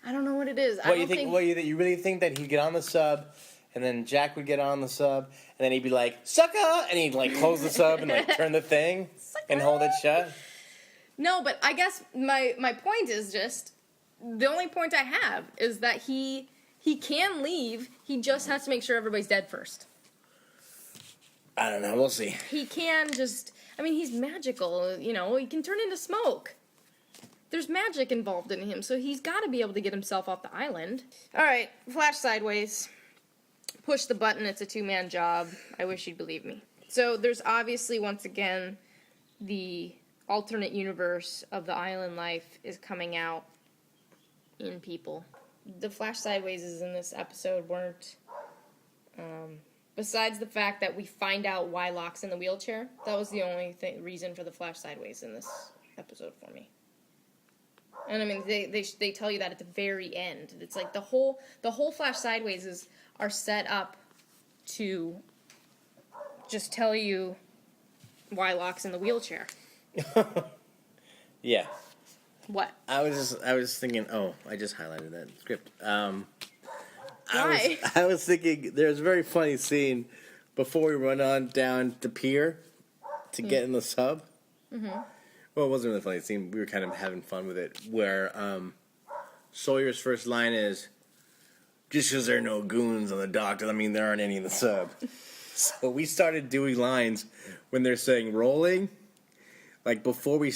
Speaker 2: I don't know what it is.
Speaker 1: You really think that he'd get on the sub, and then Jack would get on the sub, and then he'd be like, sucker! And he'd like close the sub and like turn the thing and hold it shut?
Speaker 2: No, but I guess my point is just, the only point I have is that he can leave, he just has to make sure everybody's dead first.
Speaker 1: I don't know. We'll see.
Speaker 2: He can just... I mean, he's magical, you know. He can turn into smoke. There's magic involved in him, so he's got to be able to get himself off the island. All right, flash sideways. Push the button. It's a two-man job. I wish you'd believe me. So there's obviously, once again, the alternate universe of the island life is coming out in people. The flash sideways in this episode weren't... besides the fact that we find out why Locke's in the wheelchair, that was the only reason for the flash sideways in this episode for me. And I mean, they tell you that at the very end. It's like the whole flash sideways are set up to just tell you why Locke's in the wheelchair.
Speaker 1: Yeah.
Speaker 2: What?
Speaker 1: I was thinking. Oh, I just highlighted that script.
Speaker 2: Why?
Speaker 1: I was thinking there's a very funny scene before we run on down the pier to get in the sub. Mm-hmm. Well, it wasn't really a funny scene. We were kind of having fun with it. Where Sawyer's first line is, "Just because there are no goons on the dock doesn't mean there aren't any in the sub." So we started doing lines when they're saying rolling. Like before they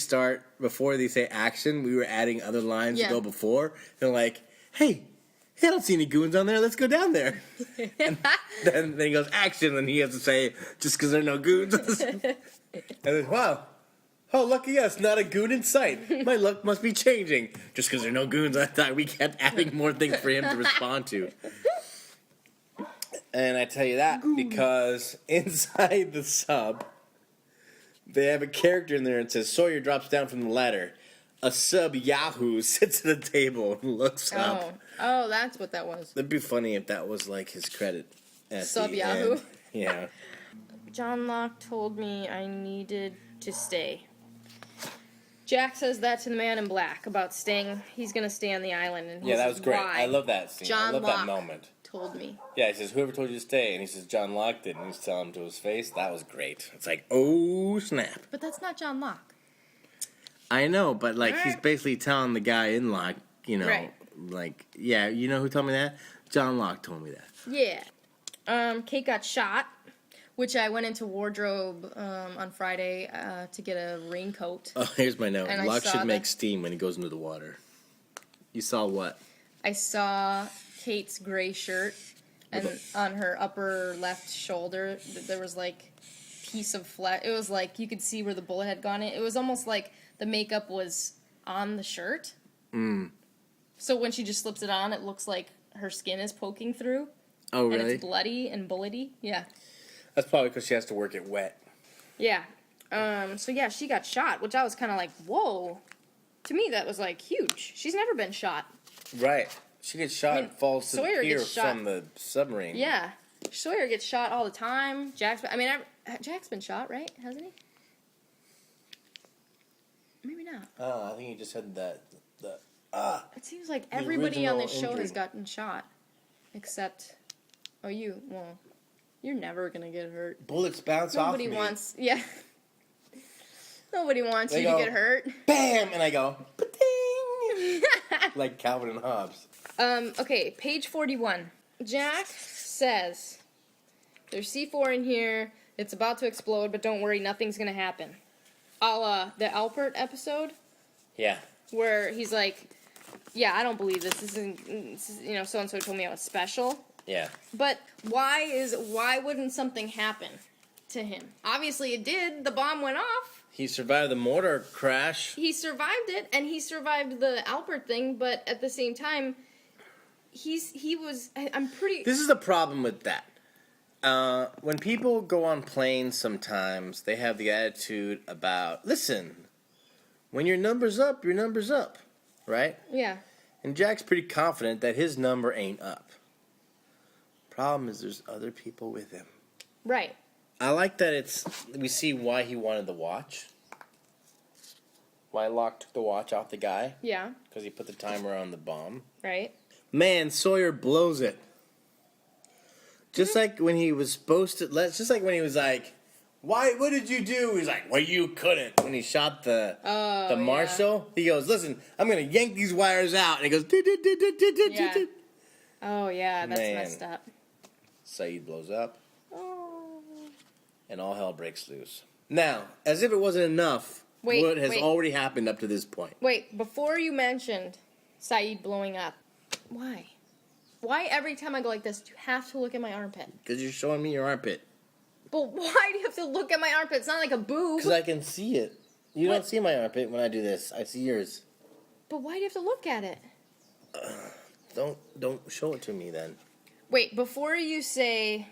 Speaker 1: say action, we were adding other lines to go before. They're like, "Hey, I don't see any goons on there. Let's go down there." And then he goes action, and he has to say, "Just because there are no goons." And then, wow. Oh, lucky us, not a goon in sight. My luck must be changing. Just because there are no goons, I thought we kept adding more things for him to respond to. And I tell you that because inside the sub, they have a character in there and says, Sawyer drops down from the ladder. A sub Yahoo sits at the table and looks up.
Speaker 2: Oh, that's what that was.
Speaker 1: It'd be funny if that was like his credit.
Speaker 2: Sub Yahoo?
Speaker 1: End. Yeah.
Speaker 2: John Locke told me I needed to stay. Jack says that to the man in black about staying. He's going to stay on the island. And
Speaker 1: Yeah, that
Speaker 2: says,
Speaker 1: was great.
Speaker 2: Why?
Speaker 1: I love that scene.
Speaker 2: John
Speaker 1: I love
Speaker 2: Locke
Speaker 1: that moment.
Speaker 2: Told me.
Speaker 1: Yeah, he says, whoever told you to stay? And he says, John Locke did. And he's telling him to his face. That was great. It's like, oh, snap.
Speaker 2: But that's not John Locke.
Speaker 1: I know, but like he's basically telling the guy in Locke, you know,
Speaker 2: Right.
Speaker 1: like, yeah, you know who told me that? John Locke told me that.
Speaker 2: Yeah. Kate got shot, which I went into wardrobe on Friday to get a raincoat.
Speaker 1: Oh, here's my note.
Speaker 2: And I
Speaker 1: Locke
Speaker 2: saw
Speaker 1: should make
Speaker 2: the-
Speaker 1: steam when he goes into the water. You saw what?
Speaker 2: I saw Kate's gray shirt, and on her upper left shoulder, there was like piece of flesh. It was like you could see where the bullet had gone in. It was almost like the makeup was on the shirt. So when she just slips it on, it looks like her skin is poking through.
Speaker 1: Oh, really?
Speaker 2: And it's bloody and bullety. Yeah.
Speaker 1: That's probably because she has to work it wet.
Speaker 2: Yeah. So yeah, she got shot, which I was kind of like, whoa. To me, that was like huge. She's never been shot.
Speaker 1: Right. She gets shot and falls to the
Speaker 2: Sawyer
Speaker 1: pier
Speaker 2: gets shot.
Speaker 1: from the submarine.
Speaker 2: Yeah. Sawyer gets shot all the time. Jack's been shot, right? Hasn't he? Maybe not.
Speaker 1: Oh, I think he just said that.
Speaker 2: It seems like everybody on this
Speaker 1: original
Speaker 2: show has
Speaker 1: injury.
Speaker 2: gotten shot. Except, you. Well, you're never going to get hurt.
Speaker 1: Bullets bounce off
Speaker 2: Nobody
Speaker 1: me.
Speaker 2: wants, yeah. Nobody wants
Speaker 1: They
Speaker 2: you
Speaker 1: go,
Speaker 2: to get hurt.
Speaker 1: Bam! And I go, ba-ding! Like Calvin and Hobbes.
Speaker 2: Okay, page 41. Jack says, there's C4 in here, it's about to explode, but don't worry, nothing's gonna happen. A la the Alpert episode,
Speaker 1: Yeah.
Speaker 2: where he's like, yeah, I don't believe this isn't, so-and-so told me I was special.
Speaker 1: Yeah.
Speaker 2: But why wouldn't something happen to him? Obviously it did, the bomb went off.
Speaker 1: He survived the mortar crash.
Speaker 2: He survived it, and he survived the Alpert thing, but at the same time, I'm pretty...
Speaker 1: This is the problem with that. When people go on planes sometimes, they have the attitude about, listen, when your number's up, right?
Speaker 2: Yeah.
Speaker 1: And Jack's pretty confident that his number ain't up. Problem is there's other people with him.
Speaker 2: Right.
Speaker 1: I like that we see why he wanted the watch. Why Locke took the watch off the guy.
Speaker 2: Yeah.
Speaker 1: Because he put the timer on the bomb.
Speaker 2: Right.
Speaker 1: Man, Sawyer blows it. Just like when he was supposed to, just like when he was like, "Why? What did you do?" He's like, "Well, you couldn't." When he shot the marshal, he goes, "Listen, I'm gonna yank these wires out," and he goes,
Speaker 2: Yeah. Oh yeah, that's
Speaker 1: Man.
Speaker 2: messed up.
Speaker 1: Saeed blows up.
Speaker 2: Oh.
Speaker 1: and all hell breaks loose. Now, as if it wasn't enough, what has already happened up to this point.
Speaker 2: Wait, before you mentioned Saeed blowing up, why? Why every time I go like this, do you have to look at my armpit?
Speaker 1: Because you're showing me your armpit.
Speaker 2: But why do you have to look at my armpit? It's not like a boob.
Speaker 1: Because I can see it. You don't see my armpit when I do this. I see yours.
Speaker 2: But why do you have to look at it?
Speaker 1: Don't show it to me then.
Speaker 2: Wait, before you say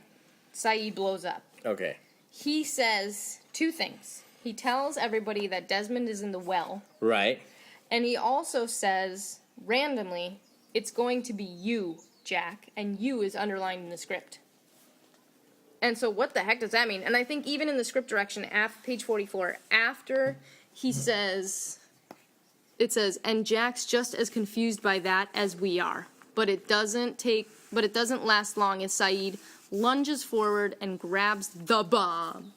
Speaker 2: Saeed blows up.
Speaker 1: Okay.
Speaker 2: He says 2 things. He tells everybody that Desmond is in the well.
Speaker 1: Right.
Speaker 2: And he also says, randomly, it's going to be you, Jack. And you is underlined in the script. And so what the heck does that mean? And I think even in the script direction, page 44, after he says, it says, and Jack's just as confused by that as we are. But it doesn't last long as Saeed lunges forward and grabs the bomb.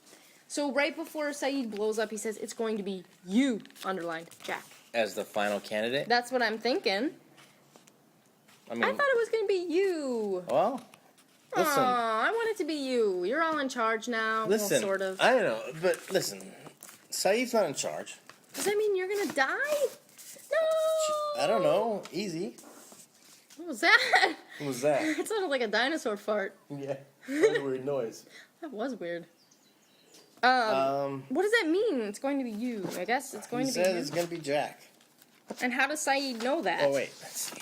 Speaker 2: So right before Saeed blows up, he says, it's going to be you, underlined, Jack.
Speaker 1: As the final candidate?
Speaker 2: That's what I'm thinking. I thought it was going to be you.
Speaker 1: Well, listen.
Speaker 2: Aw, I want it to be you. You're all in charge now.
Speaker 1: Listen,
Speaker 2: well, sort of.
Speaker 1: I don't know, but listen. Saeed's not in charge.
Speaker 2: Does that mean you're going to die? No!
Speaker 1: I don't know. Easy.
Speaker 2: What was that?
Speaker 1: What was that?
Speaker 2: It sounded like a dinosaur fart.
Speaker 1: Yeah. That was a weird noise.
Speaker 2: That was weird. What does that mean? It's going to be you. I guess it's going to be you.
Speaker 1: He said it's going to be Jack.
Speaker 2: And how does Saeed know that?
Speaker 1: Oh, wait. Let's see.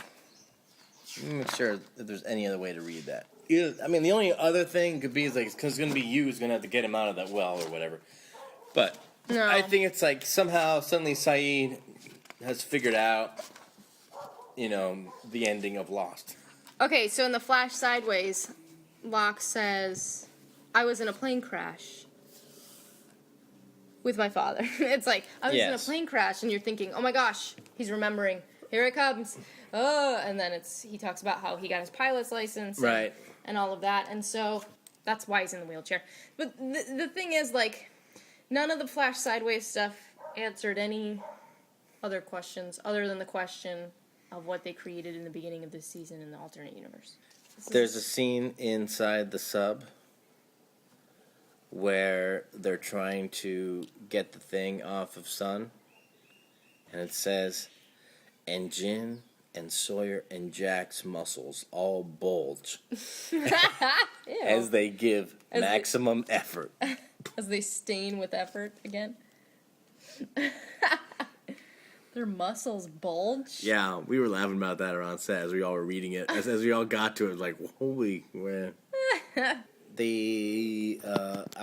Speaker 1: Let me make sure that there's any other way to read that. I mean, the only other thing could be is like, because it's going to be you who's going to have to get him out of that well or whatever. But
Speaker 2: No.
Speaker 1: I think it's like somehow, suddenly Saeed has figured out, the ending of Lost.
Speaker 2: Okay, so in the flash sideways, Locke says, I was in a plane crash with my father. It's like, I was in a plane crash, and you're thinking, oh my gosh, he's remembering. Here it comes. Oh, and then he talks about how he got his pilot's license.
Speaker 1: Right.
Speaker 2: And all of that. And so that's why he's in the wheelchair. But the thing is, like, none of the flash sideways stuff answered any other questions other than the question of what they created in the beginning of this season in the alternate universe.
Speaker 1: There's a scene inside the sub where they're trying to get the thing off of Sun, and it says, and Jin and Sawyer and Jack's muscles all bulge as they give maximum effort.
Speaker 2: As they stain with effort again. Their muscles bulge?
Speaker 1: Yeah, we were laughing about that around set as we all were reading it. As we all got to it, like, holy man. I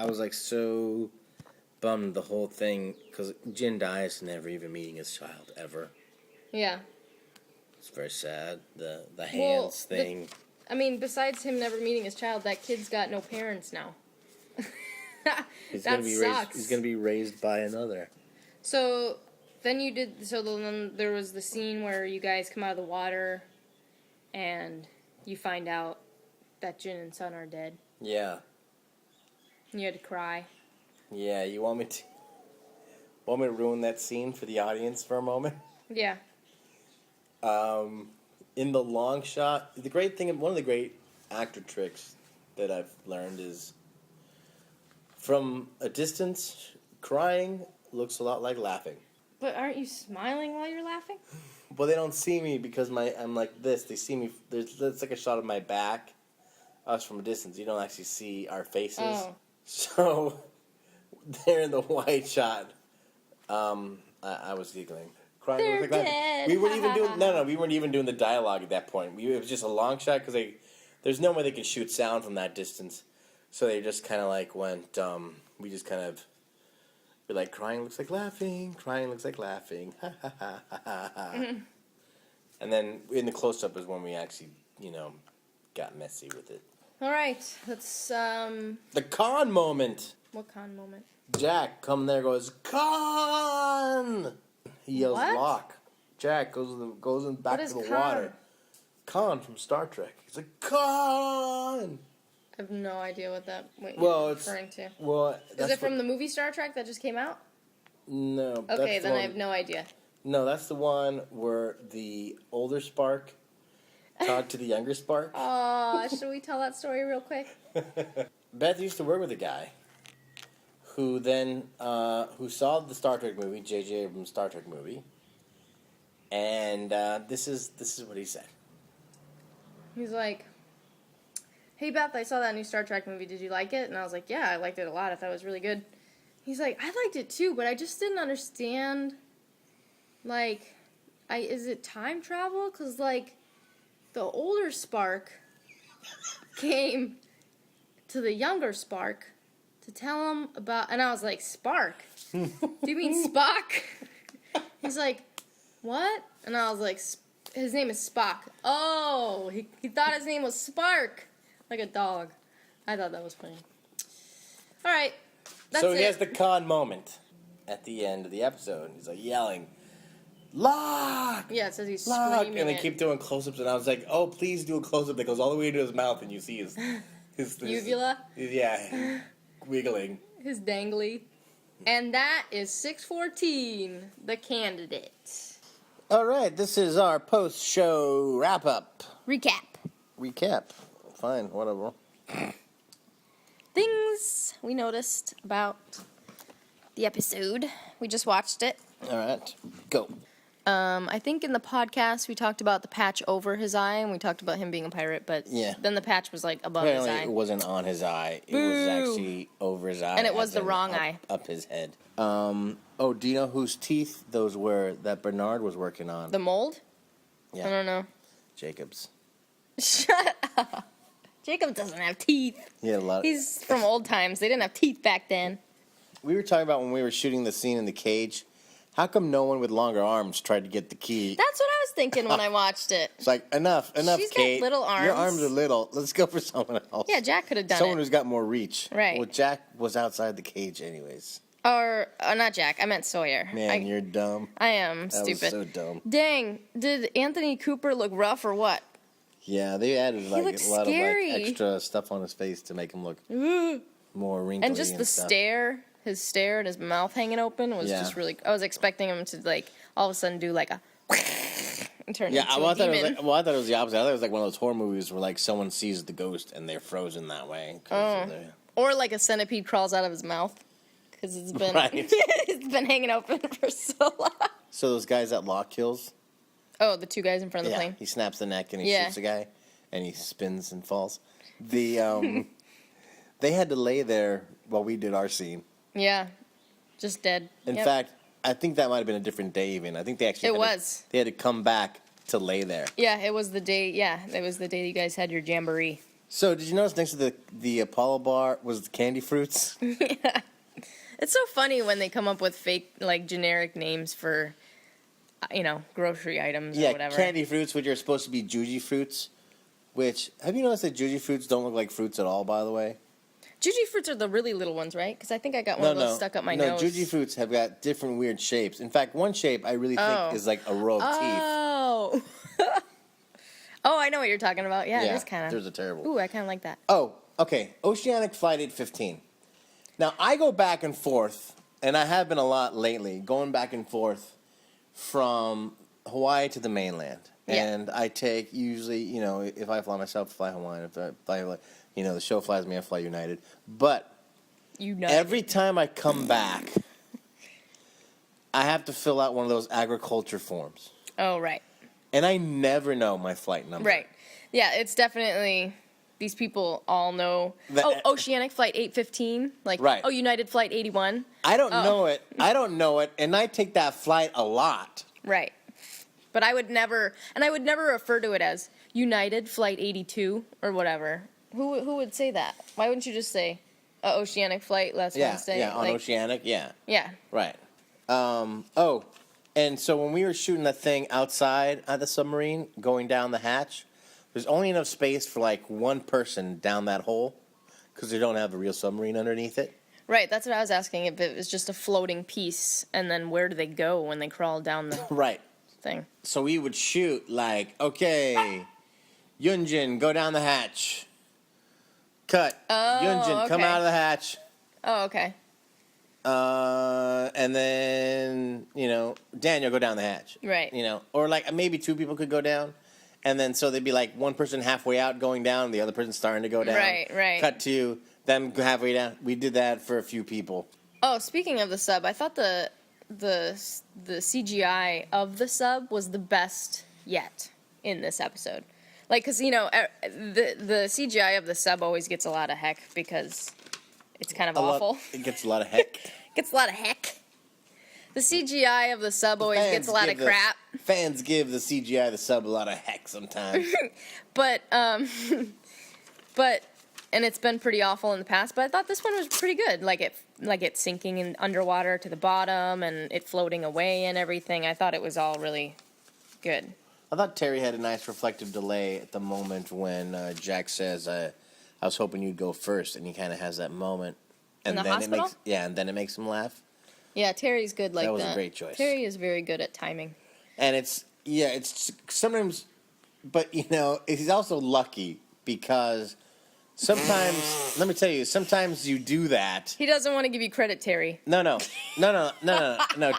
Speaker 1: was like so bummed the whole thing, because Jin dies never even meeting his child, ever.
Speaker 2: Yeah.
Speaker 1: It's very sad. The hands thing.
Speaker 2: Besides him never meeting his child, that kid's got no parents now.
Speaker 1: He's
Speaker 2: sucks.
Speaker 1: gonna be raised by another.
Speaker 2: So then then there was the scene where you guys come out of the water and you find out that Jin and Sun are dead.
Speaker 1: Yeah.
Speaker 2: And you had to cry.
Speaker 1: Yeah, you want me to ruin that scene for the audience for a moment?
Speaker 2: Yeah.
Speaker 1: In the long shot, one of the great actor tricks that I've learned is from a distance, crying looks a lot like laughing.
Speaker 2: But aren't you smiling while you're laughing?
Speaker 1: Well, they don't see me because I'm like this. They see me. It's like a shot of my back, us from a distance. You don't actually see our faces.
Speaker 2: Oh.
Speaker 1: So, there in the wide shot, I was giggling. Crying.
Speaker 2: They're
Speaker 1: was like
Speaker 2: dead.
Speaker 1: We weren't even doing we weren't even doing the dialogue at that point. It was just a long shot because there's no way they could shoot sound from that distance. So they just kind of like went. We just kind of. We're like, crying looks like laughing. Crying looks like laughing. Ha ha ha ha ha. And then in the close up is when we actually, got messy with it.
Speaker 2: All right, let's
Speaker 1: The con moment.
Speaker 2: What con moment?
Speaker 1: Jack come there goes con. He yells
Speaker 2: What?
Speaker 1: Locke. Jack goes in back
Speaker 2: What is
Speaker 1: to the
Speaker 2: con?
Speaker 1: water. Con from Star Trek. He's like con.
Speaker 2: I have no idea what you're
Speaker 1: It's
Speaker 2: referring to.
Speaker 1: well.
Speaker 2: Is it from the movie Star Trek that just came out?
Speaker 1: No.
Speaker 2: Okay, then I have no idea.
Speaker 1: No, that's the one where the older Spark talked to the younger Spark.
Speaker 2: Aw, should we tell that story real quick?
Speaker 1: Beth used to work with a guy who who saw the Star Trek movie, J.J. Abrams' Star Trek movie, and this is what he said.
Speaker 2: He's like, "Hey Beth, I saw that new Star Trek movie. Did you like it?" And I was like, "Yeah, I liked it a lot. I thought it was really good." He's like, "I liked it too, but I just didn't understand. Like, is it time travel? 'Cause like, the older Spark came to the younger Spark to tell him about," and I was like, "Spark? Do you mean Spock?" He's like, "What?" And I was like, "His name is Spock." Oh, he thought his name was Spark, like a dog. I thought that was funny. All right, that's
Speaker 1: so
Speaker 2: it.
Speaker 1: he has the Khan moment at the end of the episode. He's like yelling, "Lock!"
Speaker 2: Yeah, it says he's
Speaker 1: Lock!
Speaker 2: screaming.
Speaker 1: And they keep doing close-ups, and I was like, "Oh, please do a close-up that goes all the way to his mouth, and you see his
Speaker 2: uvula.
Speaker 1: Yeah, wiggling.
Speaker 2: His dangly. And that is 614, the candidate.
Speaker 1: All right, this is our post-show wrap-up.
Speaker 2: Recap.
Speaker 1: Fine, whatever.
Speaker 2: Things we noticed about the episode. We just watched it.
Speaker 1: All right, go.
Speaker 2: I think in the podcast we talked about the patch over his eye, and we talked about him being a pirate, but
Speaker 1: Yeah.
Speaker 2: then the patch was like above
Speaker 1: Apparently,
Speaker 2: his eye.
Speaker 1: it wasn't on his eye. It
Speaker 2: Boo.
Speaker 1: was actually over his eye.
Speaker 2: And it was
Speaker 1: as
Speaker 2: the
Speaker 1: in
Speaker 2: wrong
Speaker 1: up-
Speaker 2: eye.
Speaker 1: Up his head. Oh, do you know whose teeth those were that Bernard was working on?
Speaker 2: The mold?
Speaker 1: Yeah.
Speaker 2: I don't know.
Speaker 1: Jacob's.
Speaker 2: Shut up. Jacob doesn't have teeth.
Speaker 1: He had a lot.
Speaker 2: He's from old times. They didn't have teeth back then.
Speaker 1: We were talking about when we were shooting the scene in the cage. How come no one with longer arms tried to get the key?
Speaker 2: That's what I was thinking when I watched it.
Speaker 1: It's like, enough,
Speaker 2: She's got
Speaker 1: Kate.
Speaker 2: little
Speaker 1: Your
Speaker 2: arms.
Speaker 1: arms are little. Let's go for someone else.
Speaker 2: Yeah, Jack could have done
Speaker 1: Someone
Speaker 2: it.
Speaker 1: who's got more reach.
Speaker 2: Right.
Speaker 1: Well, Jack was outside the cage anyways.
Speaker 2: Or not Jack. I meant Sawyer.
Speaker 1: Man, you're dumb.
Speaker 2: I am
Speaker 1: That
Speaker 2: stupid.
Speaker 1: was so dumb.
Speaker 2: Dang, did Anthony Cooper look rough or what?
Speaker 1: Yeah, they added like
Speaker 2: looks
Speaker 1: a lot
Speaker 2: scary.
Speaker 1: of like extra stuff on his face to make him look
Speaker 2: Ooh.
Speaker 1: more wrinkly.
Speaker 2: And just the
Speaker 1: stuff.
Speaker 2: his stare and his mouth hanging open was
Speaker 1: Yeah.
Speaker 2: just really. I was expecting him to like all of a sudden do like a and turn
Speaker 1: Yeah,
Speaker 2: into
Speaker 1: I
Speaker 2: a
Speaker 1: thought it was
Speaker 2: demon.
Speaker 1: like, I thought it was the opposite. I thought it was like one of those horror movies where like someone sees the ghost and they're frozen that way.
Speaker 2: Or like a centipede crawls out of his mouth because it's been
Speaker 1: Right.
Speaker 2: it's been hanging open for so long.
Speaker 1: So those guys that Locke kills,
Speaker 2: Oh, the two guys in front of the plane.
Speaker 1: he snaps the neck and he
Speaker 2: Yeah.
Speaker 1: shoots a guy, and he spins and falls. The they had to lay there while we did our scene.
Speaker 2: Yeah, just dead.
Speaker 1: In
Speaker 2: Yep.
Speaker 1: fact, I think that might have been a different day. Even I think they actually
Speaker 2: It
Speaker 1: had
Speaker 2: was.
Speaker 1: they had to come back to lay there.
Speaker 2: Yeah, it was the day. Yeah, it was the day that you guys had your jamboree.
Speaker 1: So did you notice next to the Apollo bar was the candy fruits?
Speaker 2: Yeah. It's so funny when they come up with fake, like, generic names for, grocery items or
Speaker 1: Yeah,
Speaker 2: whatever.
Speaker 1: candy fruits, which are supposed to be juji fruits. Which, have you noticed that juji fruits don't look like fruits at all, by the way?
Speaker 2: Juji fruits are the really little ones, right? Because I think I got one of those stuck up my nose.
Speaker 1: No, juji fruits have got different weird shapes. In fact, one shape I really think is like a row of teeth.
Speaker 2: Oh. Oh, I know what you're talking about. Yeah, it is kind of.
Speaker 1: There's a terrible.
Speaker 2: Ooh, I kind of like that.
Speaker 1: Oh, okay. Oceanic Flight 815. Now, I go back and forth, and I have been a lot lately, going back and forth from Hawaii to the mainland.
Speaker 2: Yeah.
Speaker 1: And I take, usually, if I fly myself, fly Hawaiian. If I fly, the show flies me, I fly United. But every time I come back, I have to fill out one of those agriculture forms.
Speaker 2: Oh, right.
Speaker 1: And I never know my flight number.
Speaker 2: Right. Yeah, it's definitely. These people all know. Oceanic Flight 815. Like,
Speaker 1: Right.
Speaker 2: United Flight 81.
Speaker 1: I don't know it. And I take that flight a lot.
Speaker 2: Right. But I would never refer to it as United Flight 82 or whatever. Who would say that? Why wouldn't you just say Oceanic Flight last Wednesday?
Speaker 1: Yeah, on Oceanic, yeah.
Speaker 2: Yeah.
Speaker 1: Right. And so when we were shooting that thing outside of the submarine, going down the hatch, there's only enough space for like one person down that hole because they don't have a real submarine underneath it.
Speaker 2: Right, that's what I was asking. If it was just a floating piece, and then where do they go when they crawl down the
Speaker 1: Right.
Speaker 2: thing?
Speaker 1: So we would shoot like, okay, Yunjin, go down the hatch. Cut.
Speaker 2: Oh,
Speaker 1: Yunjin, come
Speaker 2: okay.
Speaker 1: out of the hatch.
Speaker 2: Oh, okay.
Speaker 1: And then, Daniel, go down the hatch.
Speaker 2: Right.
Speaker 1: Or like maybe two people could go down. And then so they'd be like one person halfway out going down, the other person starting to go down.
Speaker 2: Right.
Speaker 1: Cut to them halfway down. We did that for a few people.
Speaker 2: Oh, speaking of the sub, I thought the CGI of the sub was the best yet in this episode. Like, because, the CGI of the sub always gets a lot of heck because it's kind of awful.
Speaker 1: It gets a lot of heck.
Speaker 2: Gets a lot of heck. The CGI of the sub always gets a lot of crap.
Speaker 1: Fans give the CGI of the sub a lot of heck sometimes.
Speaker 2: But, and it's been pretty awful in the past, but I thought this one was pretty good. Like it sinking in underwater to the bottom and it floating away and everything. I thought it was all really good.
Speaker 1: I thought Terry had a nice reflective delay at the moment when Jack says, I was hoping you'd go first, and he kind of has that moment. And
Speaker 2: in the
Speaker 1: then
Speaker 2: hospital?
Speaker 1: and then it makes him laugh.
Speaker 2: Yeah, Terry's good like that.
Speaker 1: That was a great choice.
Speaker 2: Terry is very good at timing.
Speaker 1: And it's sometimes, but he's also lucky because sometimes, let me tell you, sometimes you do that.
Speaker 2: He doesn't want to give you credit, Terry.
Speaker 1: No.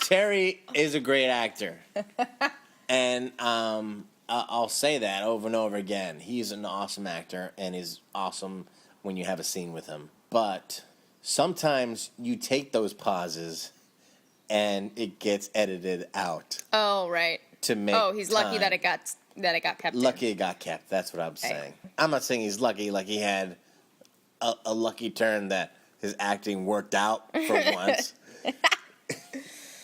Speaker 1: Terry is a great actor. And I'll say that over and over again. He's an awesome actor and is awesome when you have a scene with him. But sometimes you take those pauses and it gets edited out.
Speaker 2: Oh, right.
Speaker 1: To make
Speaker 2: he's lucky that it got kept.
Speaker 1: Lucky it got kept. That's what I'm saying. I'm not saying he's lucky like he had a lucky turn that his acting worked out for once.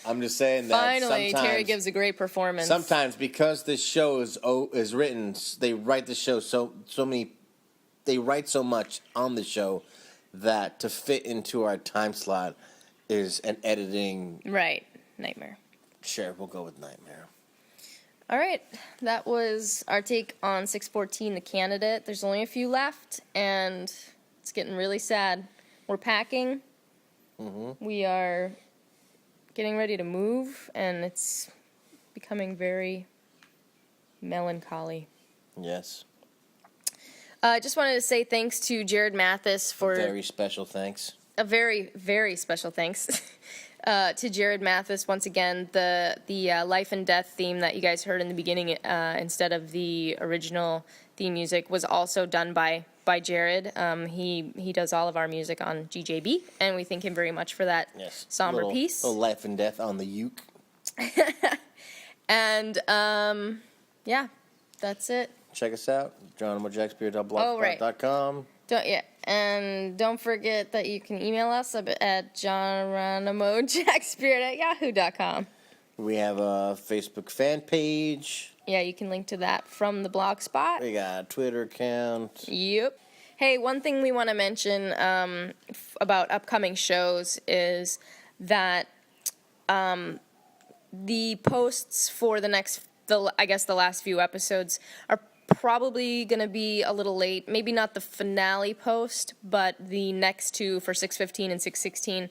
Speaker 1: I'm just saying that
Speaker 2: finally Terry gives a great performance.
Speaker 1: Sometimes because this show is written, they write the show they write so much on the show that to fit into our time slot is an editing
Speaker 2: nightmare.
Speaker 1: Sure, we'll go with nightmare.
Speaker 2: All right, that was our take on 614, the candidate. There's only a few left, and it's getting really sad. We're packing. Mm-hmm. We are getting ready to move, and it's becoming very melancholy.
Speaker 1: Yes.
Speaker 2: I just wanted to say thanks to Jared Mathis for...
Speaker 1: Very special thanks.
Speaker 2: A very, very special thanks to Jared Mathis once again. The life and death theme that you guys heard in the beginning instead of the original theme music was also done by Jared. He does all of our music on GJB, and we thank him very much for that somber piece.
Speaker 1: Little life and death on the uke.
Speaker 2: And yeah, that's it.
Speaker 1: Check us out, geronimojackspirit.blogspot.com.
Speaker 2: Don't forget that you can email us at geronimojackspirit@yahoo.com.
Speaker 1: We have a Facebook fan page.
Speaker 2: Yeah, you can link to that from the blog spot.
Speaker 1: We got a Twitter account.
Speaker 2: Yep. Hey, one thing we want to mention about upcoming shows is that the posts for the last few episodes are probably going to be a little late. Maybe not the finale post, but the next two for 615 and 616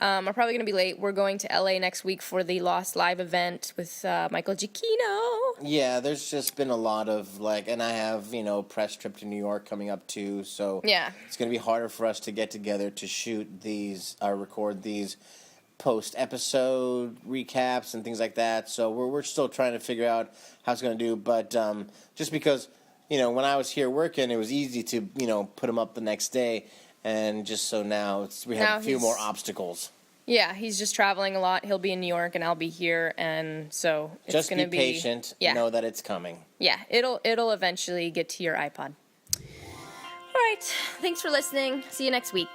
Speaker 2: are probably going to be late. We're going to LA next week for the Lost Live event with Michael Giacchino.
Speaker 1: Yeah, there's just been a lot of, and I have, press trip to New York coming up too, so it's going to be harder for us to get together to shoot record these post-episode recaps and things like that, so we're still trying to figure out how it's going to do, but just because, when I was here working, it was easy to, put them up the next day, and just so now we have a few more obstacles.
Speaker 2: Yeah, he's just traveling a lot. He'll be in New York, and I'll be here, and so it's going to be...
Speaker 1: Just be patient. Know that it's coming.
Speaker 2: Yeah, it'll eventually get to your iPod. All right, thanks for listening. See you next week.